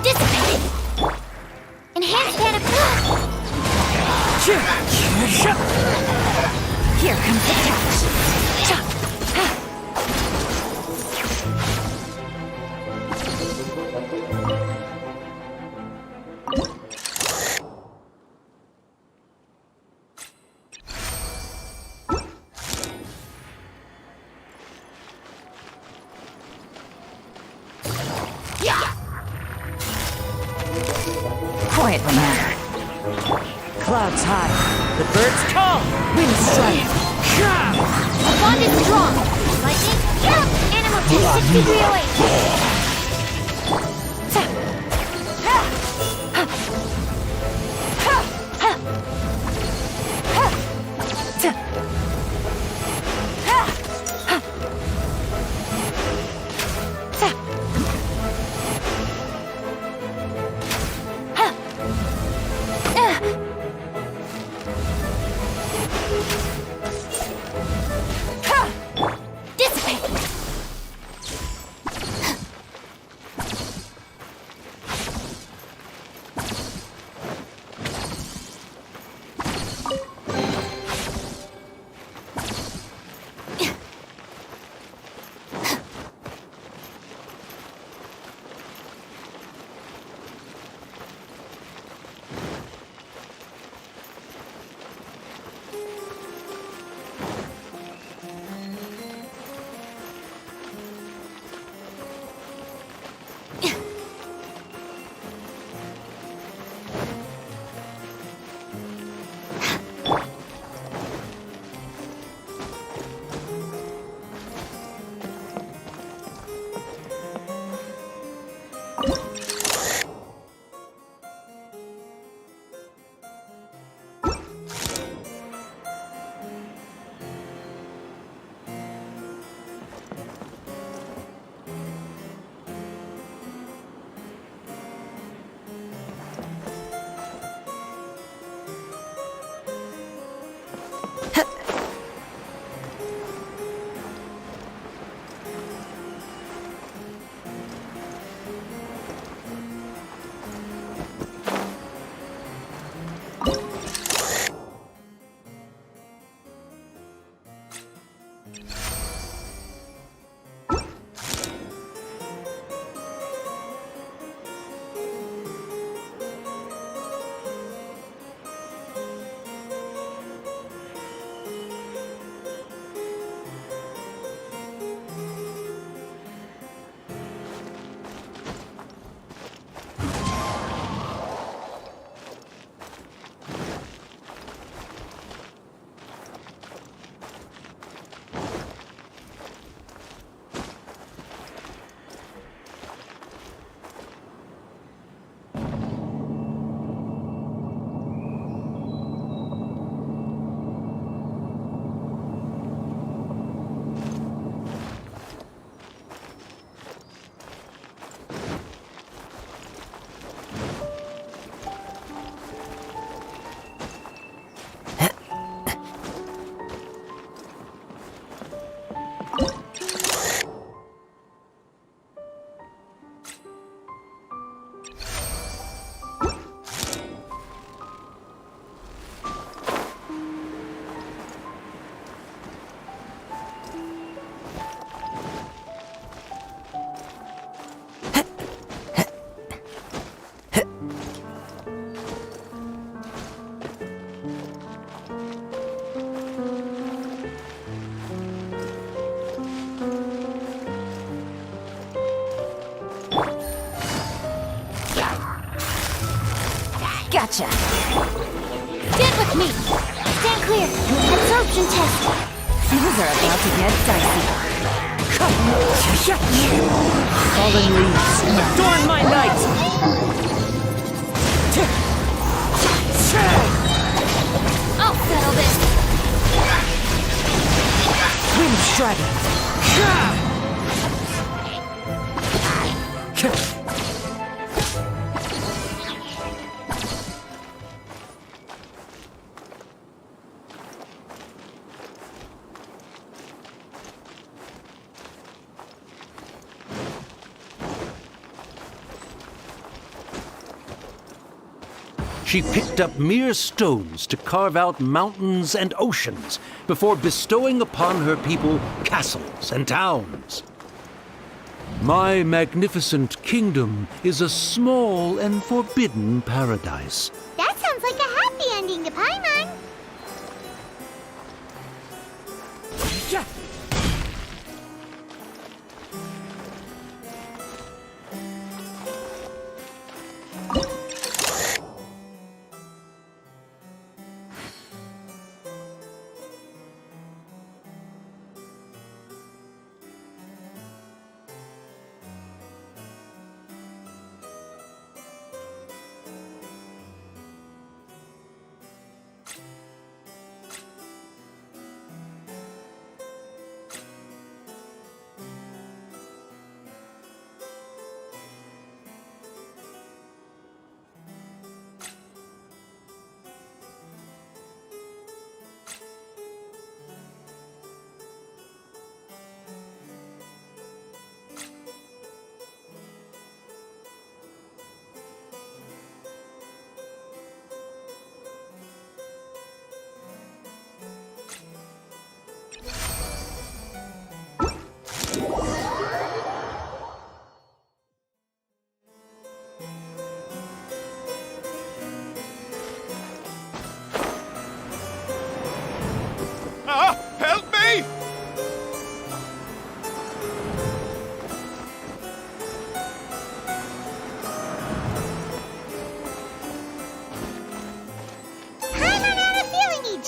Dissipate! Enhanced panoply! Here comes the catch. Clouds high, the birds call, wind strike. The bond is strong. Lightning, animal 10 60 away. Gotcha. Stand with me. Stand clear. Absorption test. Things are about to get dicey. Fallen leaves, adorn my night! I'll settle this. Wind strider! She picked up mere stones to carve out mountains and oceans before bestowing upon her people castles and towns. My magnificent kingdom is a small and forbidden paradise. That sounds like a happy ending to Paimon.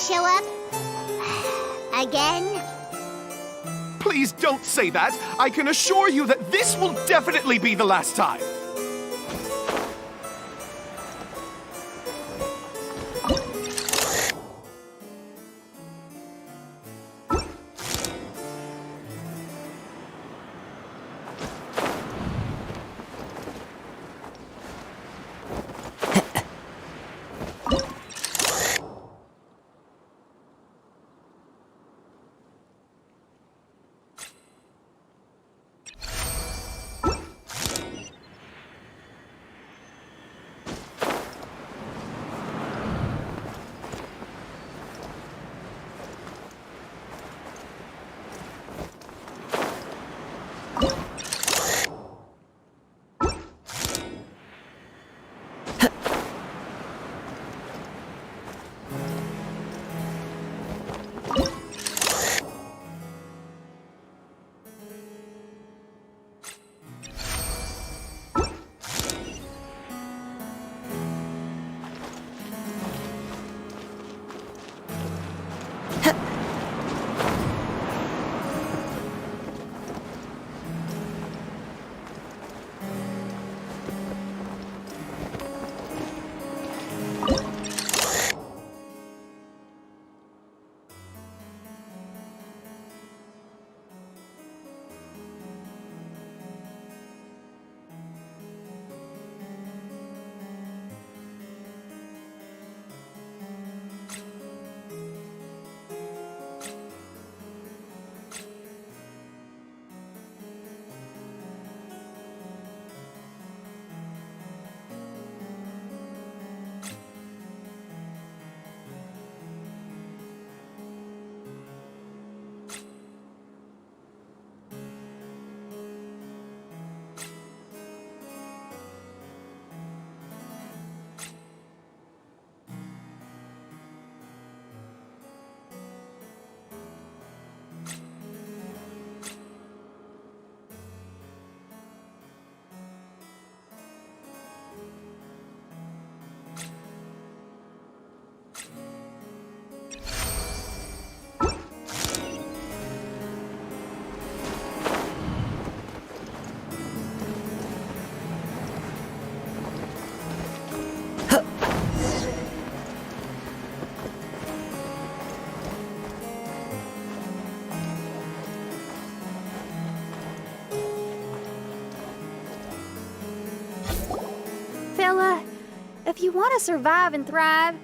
show up again? Please don't say that. I can assure you that this will definitely be the last time. Fella, if you want to survive and thrive,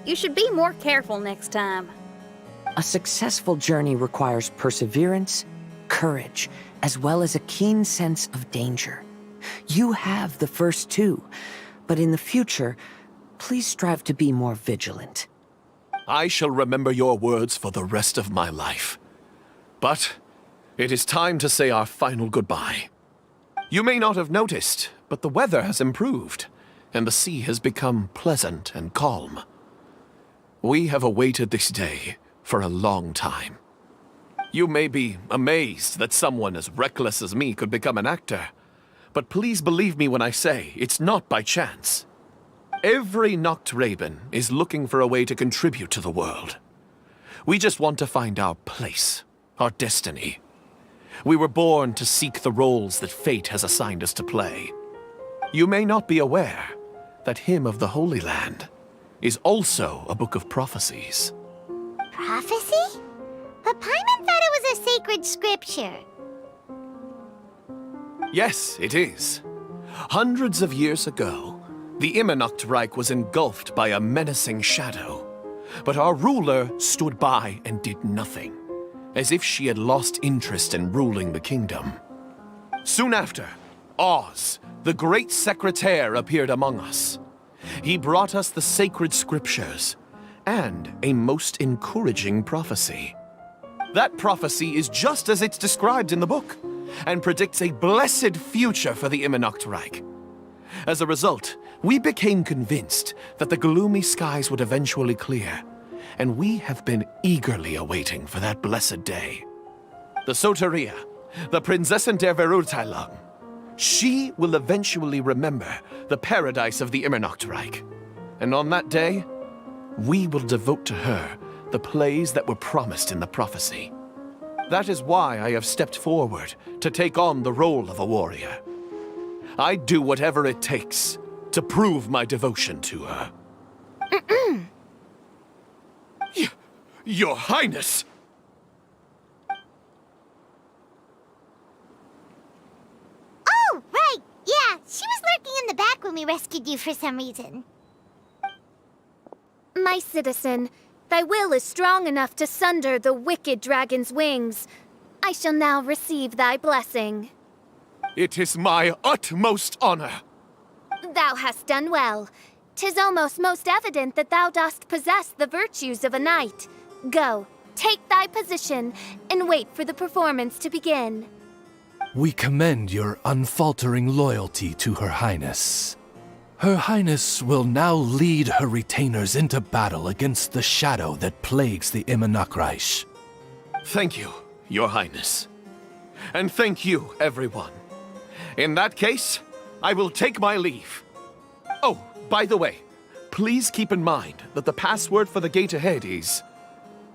you should be more careful next time. A successful journey requires perseverance, courage, as well as a keen sense of danger. You have the first two, but in the future, please strive to be more vigilant. I shall remember your words for the rest of my life. But it is time to say our final goodbye. You may not have noticed, but the weather has improved, and the sea has become pleasant and calm. We have awaited this day for a long time. You may be amazed that someone as reckless as me could become an actor, but please believe me when I say it's not by chance. Every Nachtraben is looking for a way to contribute to the world. We just want to find our place, our destiny. We were born to seek the roles that fate has assigned us to play. You may not be aware that Hymn of the Holy Land is also a book of prophecies. Prophecy? But Paimon thought it was a sacred scripture. Yes, it is. Hundreds of years ago, the Immernachtreich was engulfed by a menacing shadow. But our ruler stood by and did nothing, as if she had lost interest in ruling the kingdom. Soon after, Oz, the great secretaire, appeared among us. He brought us the sacred scriptures and a most encouraging prophecy. That prophecy is just as it's described in the book, and predicts a blessed future for the Immernachtreich. As a result, we became convinced that the gloomy skies would eventually clear, and we have been eagerly awaiting for that blessed day. The Soteria, the Prinzessin der Verurteilung, she will eventually remember the paradise of the Immernachtreich, and on that day, we will devote to her the plays that were promised in the prophecy. That is why I have stepped forward to take on the role of a warrior. I'd do whatever it takes to prove my devotion to her. Your Highness! Oh, right! Yeah, she was lurking in the back when we rescued you for some reason. My citizen, thy will is strong enough to sunder the wicked dragon's wings. I shall now receive thy blessing. It is my utmost honor. Thou hast done well. 'Tis almost most evident that thou dost possess the virtues of a knight. Go, take thy position, and wait for the performance to begin. We commend your unfaltering loyalty to Her Highness. Her Highness will now lead her retainers into battle against the shadow that plagues the Immernachtreich. Thank you, Your Highness. And thank you, everyone. In that case, I will take my leave. Oh, by the way, please keep in mind that the password for the gate ahead is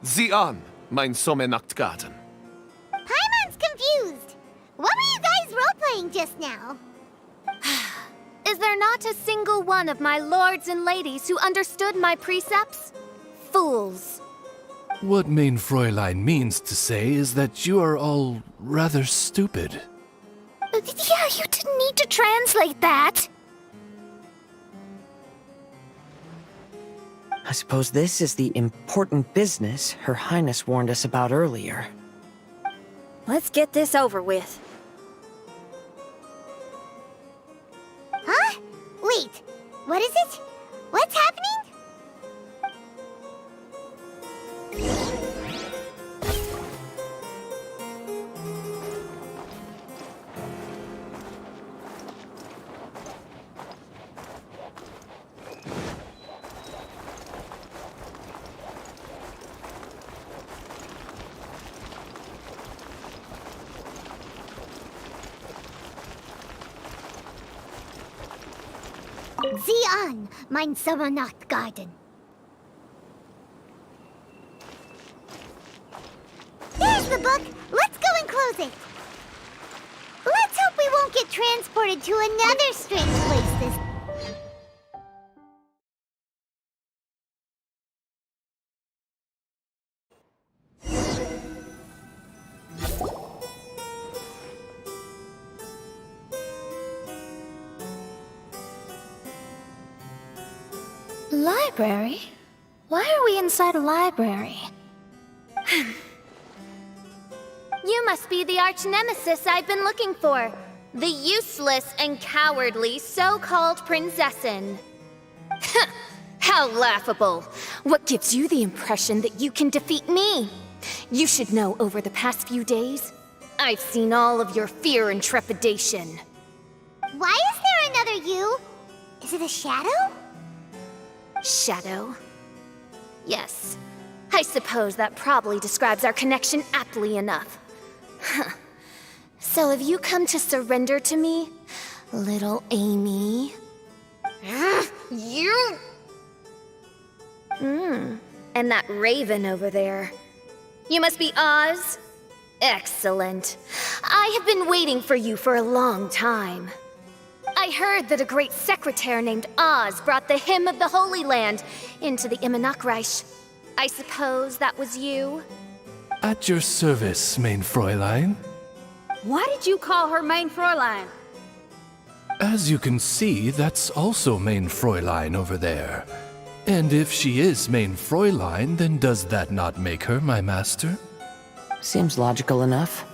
Zian, mein Sommernachtgarten. Paimon's confused. What were you guys role-playing just now? Is there not a single one of my lords and ladies who understood my precepts? Fools. What Mein Fräulein means to say is that you are all rather stupid. Yeah, you didn't need to translate that. I suppose this is the important business Her Highness warned us about earlier. Let's get this over with. Huh? Wait, what is it? What's happening? Zian, mein Sommernachtgarten. There's the book. Let's go and close it. Let's hope we won't get transported to another strange place this Library? Why are we inside a library? You must be the arch-nemesis I've been looking for. The useless and cowardly so-called Prinzessin. How laughable. What gives you the impression that you can defeat me? You should know over the past few days, I've seen all of your fear and trepidation. Why is there another you? Is it a shadow? Shadow? Yes. I suppose that probably describes our connection aptly enough. So have you come to surrender to me, little Amy? You? And that raven over there. You must be Oz? Excellent. I have been waiting for you for a long time. I heard that a great secretary named Oz brought the hymn of the Holy Land into the Immernachtreich. I suppose that was you? At your service, Mein Fräulein. Why did you call her Mein Fräulein? As you can see, that's also Mein Fräulein over there. And if she is Mein Fräulein, then does that not make her my master? Seems logical enough.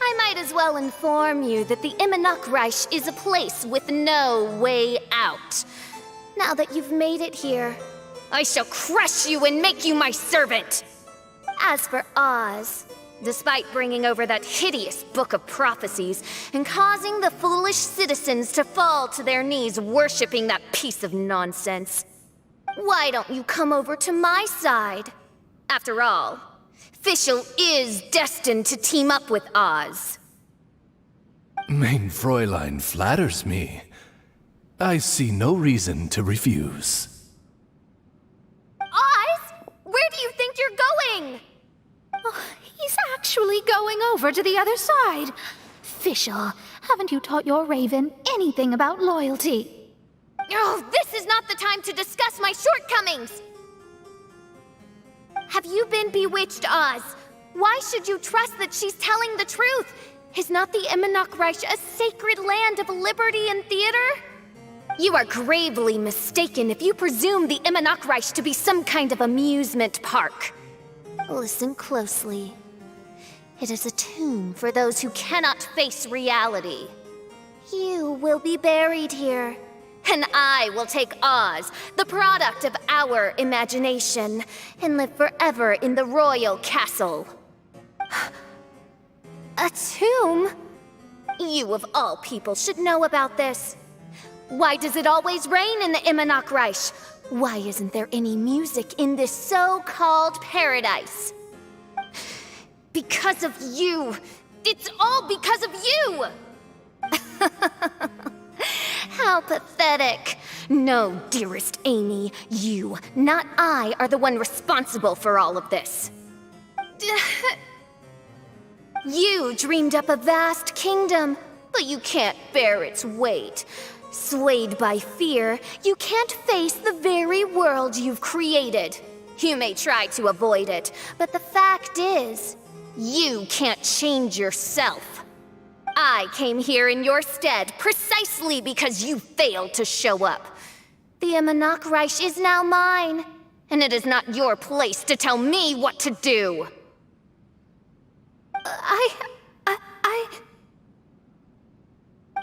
I might as well inform you that the Immernachtreich is a place with no way out. Now that you've made it here, I shall crush you and make you my servant! As for Oz, despite bringing over that hideous book of prophecies and causing the foolish citizens to fall to their knees worshipping that piece of nonsense, why don't you come over to my side? After all, Fischl is destined to team up with Oz. Mein Fräulein flatters me. I see no reason to refuse. Oz, where do you think you're going? Oh, he's actually going over to the other side. Fischl, haven't you taught your raven anything about loyalty? Oh, this is not the time to discuss my shortcomings! Have you been bewitched, Oz? Why should you trust that she's telling the truth? Is not the Immernachtreich a sacred land of liberty and theater? You are gravely mistaken if you presume the Immernachtreich to be some kind of amusement park. Listen closely. It is a tomb for those who cannot face reality. You will be buried here, and I will take Oz, the product of our imagination, and live forever in the royal castle. A tomb? You of all people should know about this. Why does it always rain in the Immernachtreich? Why isn't there any music in this so-called paradise? Because of you! It's all because of you! How pathetic. No, dearest Amy, you, not I, are the one responsible for all of this. You dreamed up a vast kingdom, but you can't bear its weight. Swayed by fear, you can't face the very world you've created. You may try to avoid it, but the fact is, you can't change yourself. I came here in your stead precisely because you failed to show up. The Immernachtreich is now mine, and it is not your place to tell me what to do.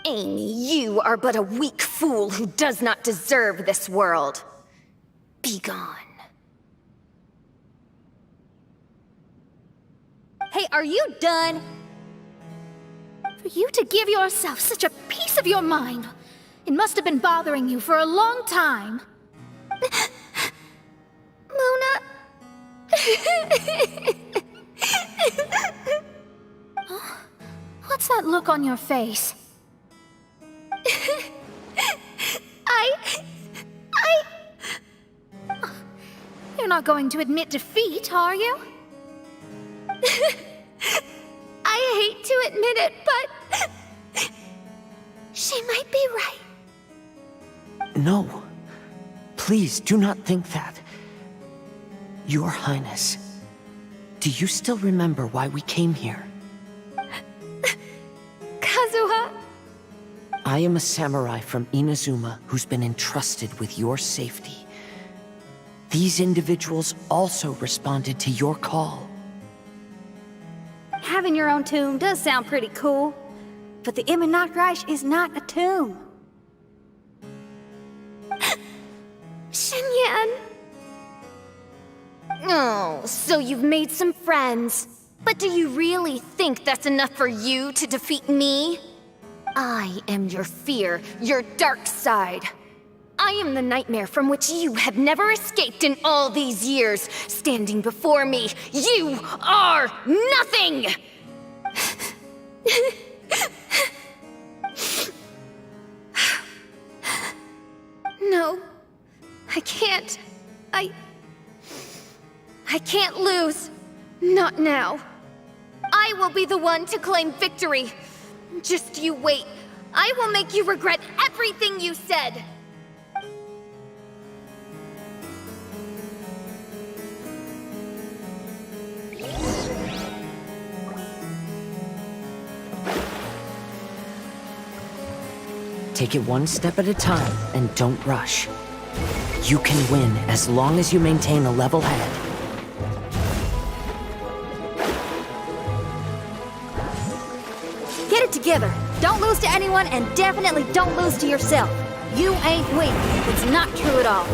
Amy, you are but a weak fool who does not deserve this world. Be gone. Hey, are you done? For you to give yourself such a piece of your mind, it must have been bothering you for a long time. Mona... What's that look on your face? You're not going to admit defeat, are you? I hate to admit it, but... she might be right. No. Please, do not think that. Your Highness, do you still remember why we came here? Kazuha? I am a samurai from Inazuma who's been entrusted with your safety. These individuals also responded to your call. Having your own tomb does sound pretty cool, but the Immernachtreich is not a tomb. Shenyan! Oh, so you've made some friends. But do you really think that's enough for you to defeat me? I am your fear, your dark side. I am the nightmare from which you have never escaped in all these years. Standing before me, you are nothing! No, I can't. I can't lose. Not now. I will be the one to claim victory. Just you wait. I will make you regret everything you said. Take it one step at a time, and don't rush. You can win as long as you maintain a level head. Get it together. Don't lose to anyone, and definitely don't lose to yourself. You ain't weak. It's not true at all.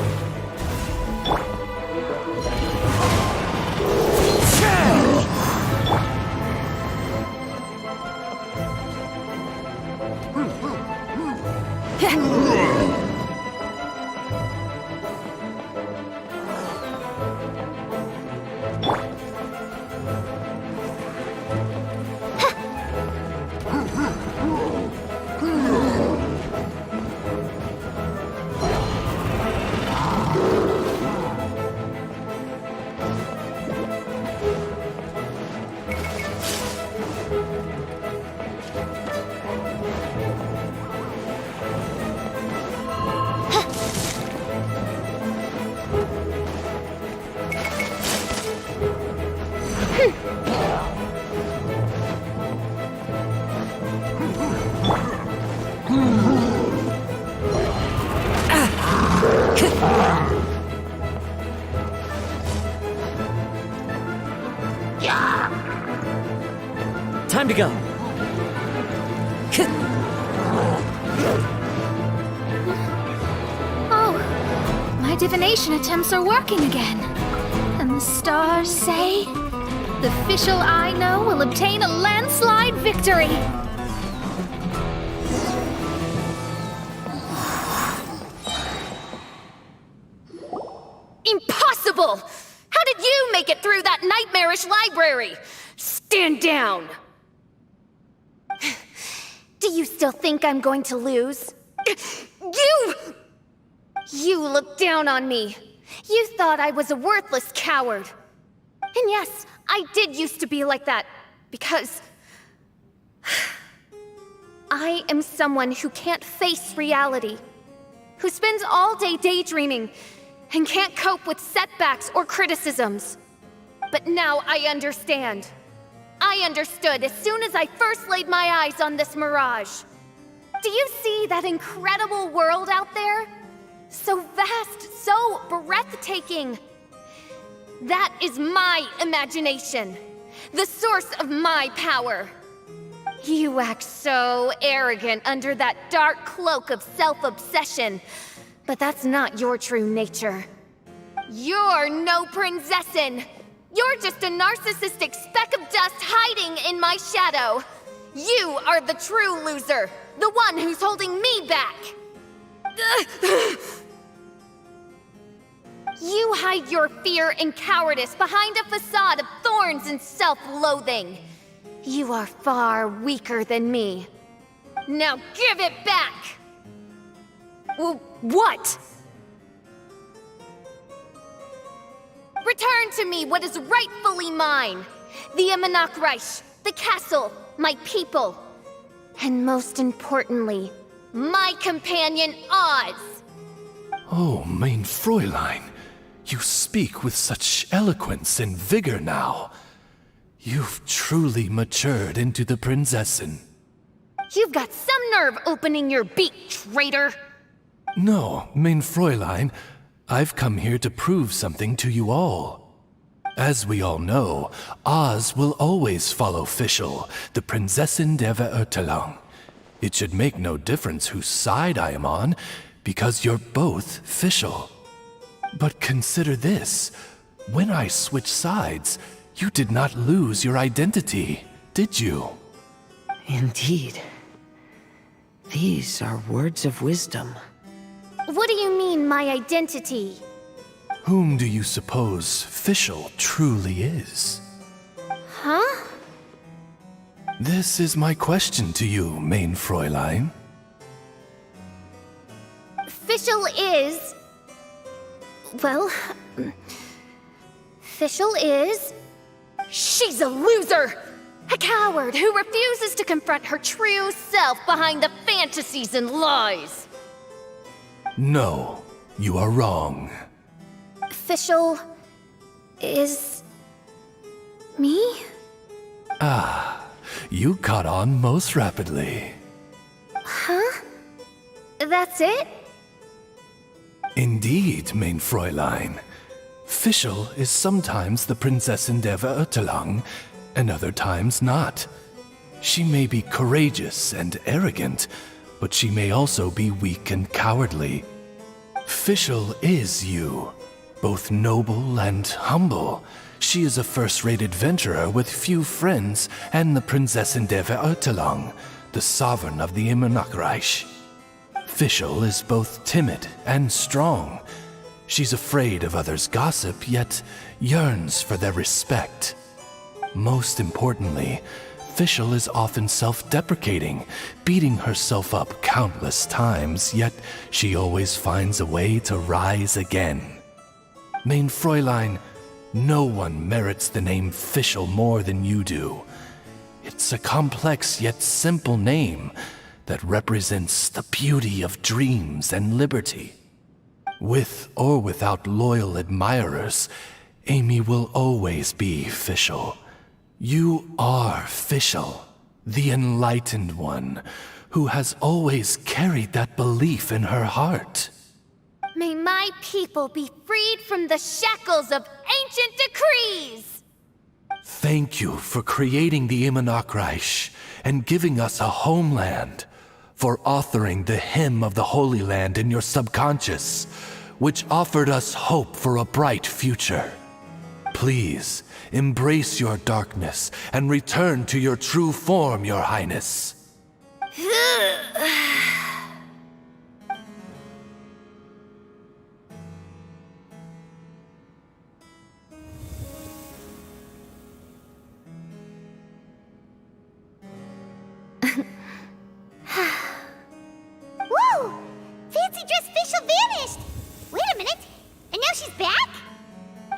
my divination attempts are working again. And the stars say the Fischl I know will obtain a landslide victory. Impossible! How did you make it through that nightmarish library? Stand down! Do you still think I'm going to lose? You looked down on me. You thought I was a worthless coward. And yes, I did used to be like that, because I am someone who can't face reality, who spends all day daydreaming, and can't cope with setbacks or criticisms. But now I understand. I understood as soon as I first laid my eyes on this mirage. Do you see that incredible world out there? So vast, so breathtaking. That is my imagination, the source of my power. You act so arrogant under that dark cloak of self-obsession, but that's not your true nature. You're no princessin. You're just a narcissistic speck of dust hiding in my shadow. You are the true loser, the one who's holding me back. You hide your fear and cowardice behind a facade of thorns and self-loathing. You are far weaker than me. Now give it back! What? Return to me what is rightfully mine. The Immernachtreich, the castle, my people. And most importantly, my companion Oz. Oh, mein Fräulein, you speak with such eloquence and vigor now. You've truly matured into the Prinzessin. You've got some nerve opening your beak, traitor! No, mein Fräulein, I've come here to prove something to you all. As we all know, Oz will always follow Fischl, the Prinzessin der Verurteilung. It should make no difference whose side I am on, because you're both Fischl. But consider this. When I switched sides, you did not lose your identity, did you? Indeed. These are words of wisdom. What do you mean, my identity? Whom do you suppose Fischl truly is? Huh? This is my question to you, mein Fräulein. Fischl is... Well... Fischl is... She's a loser! A coward who refuses to confront her true self behind the fantasies and lies! No, you are wrong. Fischl is... me? Ah, you caught on most rapidly. Huh? That's it? Indeed, mein Fräulein. Fischl is sometimes the Prinzessin der Verurteilung, and other times not. She may be courageous and arrogant, but she may also be weak and cowardly. Fischl is you, both noble and humble. She is a first-rate adventurer with few friends and the Prinzessin der Verurteilung, the sovereign of the Immernachtreich. Fischl is both timid and strong. She's afraid of others' gossip, yet yearns for their respect. Most importantly, Fischl is often self-deprecating, beating herself up countless times, yet she always finds a way to rise again. Mein Fräulein, no one merits the name Fischl more than you do. It's a complex yet simple name that represents the beauty of dreams and liberty. With or without loyal admirers, Amy will always be Fischl. You are Fischl, the enlightened one, who has always carried that belief in her heart. May my people be freed from the shackles of ancient decrees! Thank you for creating the Immernachtreich and giving us a homeland, for authoring the hymn of the Holy Land in your subconscious, which offered us hope for a bright future. Please, embrace your darkness and return to your true form, Your Highness. Whoa! Fancy dress Fischl vanished! Wait a minute, and now she's back?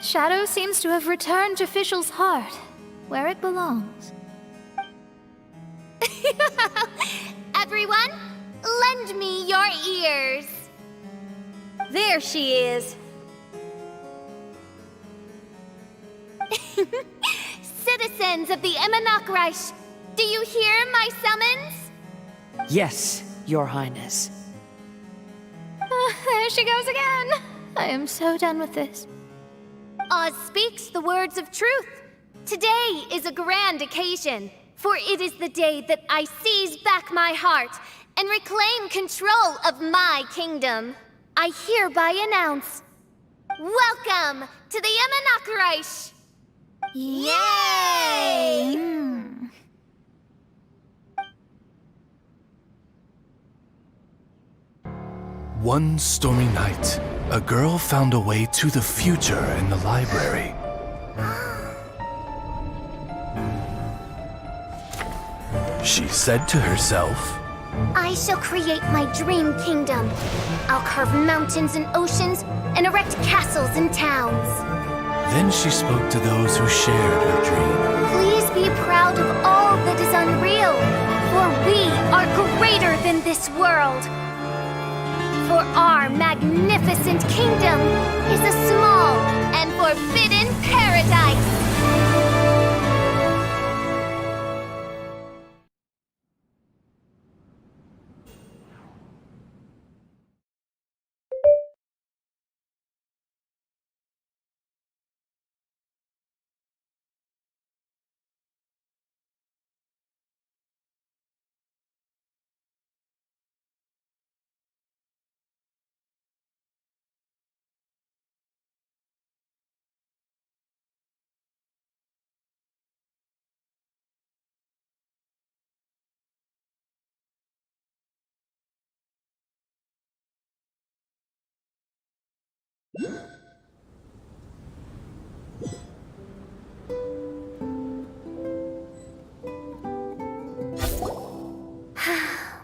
Shadow seems to have returned to Fischl's heart, where it belongs. Everyone, lend me your ears. There she is. Citizens of the Immernachtreich, do you hear my summons? Yes, Your Highness. There she goes again. I am so done with this. Oz speaks the words of truth. Today is a grand occasion, for it is the day that I seize back my heart and reclaim control of my kingdom. I hereby announce, welcome to the Immernachtreich! Yay! One stormy night, a girl found a way to the future in the library. She said to herself, I shall create my dream kingdom. I'll carve mountains and oceans and erect castles and towns. Then she spoke to those who shared her dream. Please be proud of all that is unreal, for we are greater than this world. For our magnificent kingdom is a small and forbidden paradise.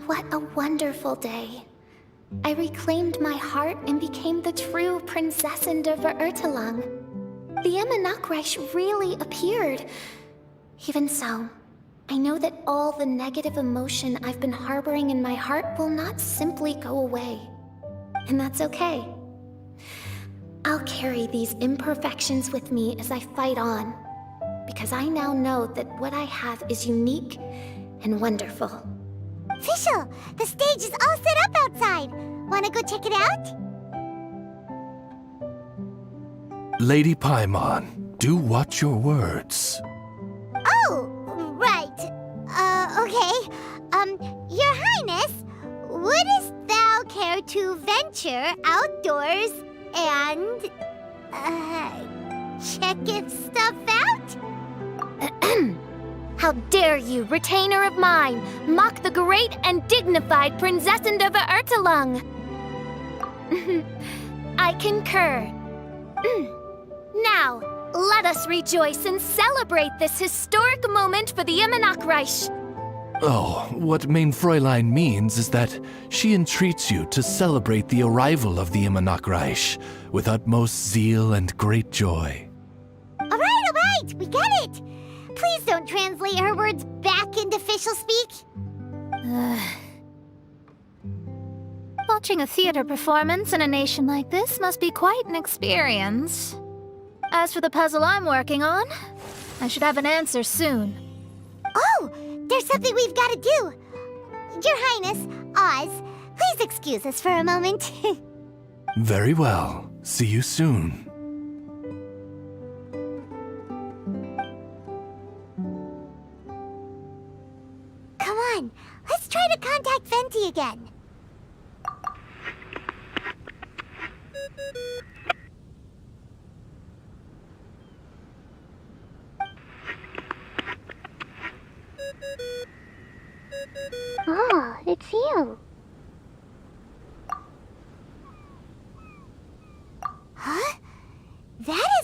What a wonderful day. I reclaimed my heart and became the true Prinzessin der Verurteilung. The Immernachtreich really appeared. Even so, I know that all the negative emotion I've been harboring in my heart will not simply go away. And that's okay. I'll carry these imperfections with me as I fight on, because I now know that what I have is unique and wonderful. Fischl, the stage is all set up outside. Wanna go check it out? Lady Paimon, do watch your words. Oh, right. Okay. Your Highness, wouldst thou care to venture outdoors and, check its stuff out? How dare you, retainer of mine, mock the great and dignified Prinzessin der Verurteilung! I concur. Now, let us rejoice and celebrate this historic moment for the Immernachtreich. Oh, what Mein Fräulein means is that she entreats you to celebrate the arrival of the Immernachtreich with utmost zeal and great joy. All right, we get it. Please don't translate her words back into Fischl speak. Watching a theater performance in a nation like this must be quite an experience. As for the puzzle I'm working on, I should have an answer soon. Oh, there's something we've got to do. Your Highness, Oz, please excuse us for a moment. Very well. See you soon. Come on, let's try to contact Venti again.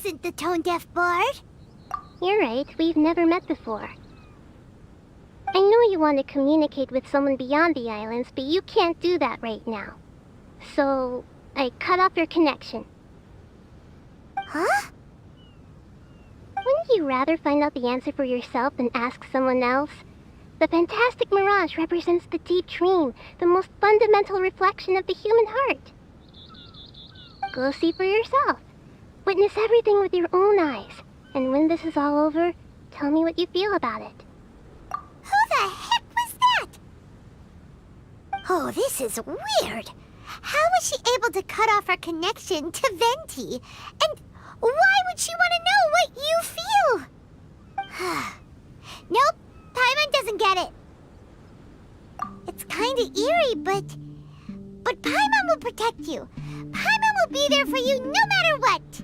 isn't the tone-deaf bard. You're right, we've never met before. I know you want to communicate with someone beyond the islands, but you can't do that right now. So, I cut off your connection. Huh? Wouldn't you rather find out the answer for yourself than ask someone else? The fantastic mirage represents the deep dream, the most fundamental reflection of the human heart. Go see for yourself. Witness everything with your own eyes. And when this is all over, tell me what you feel about it. Who the heck was that? Oh, this is weird. How was she able to cut off her connection to Venti? And why would she want to know what you feel? Nope, Paimon doesn't get it. It's kinda eerie, but Paimon will protect you. Paimon will be there for you no matter what.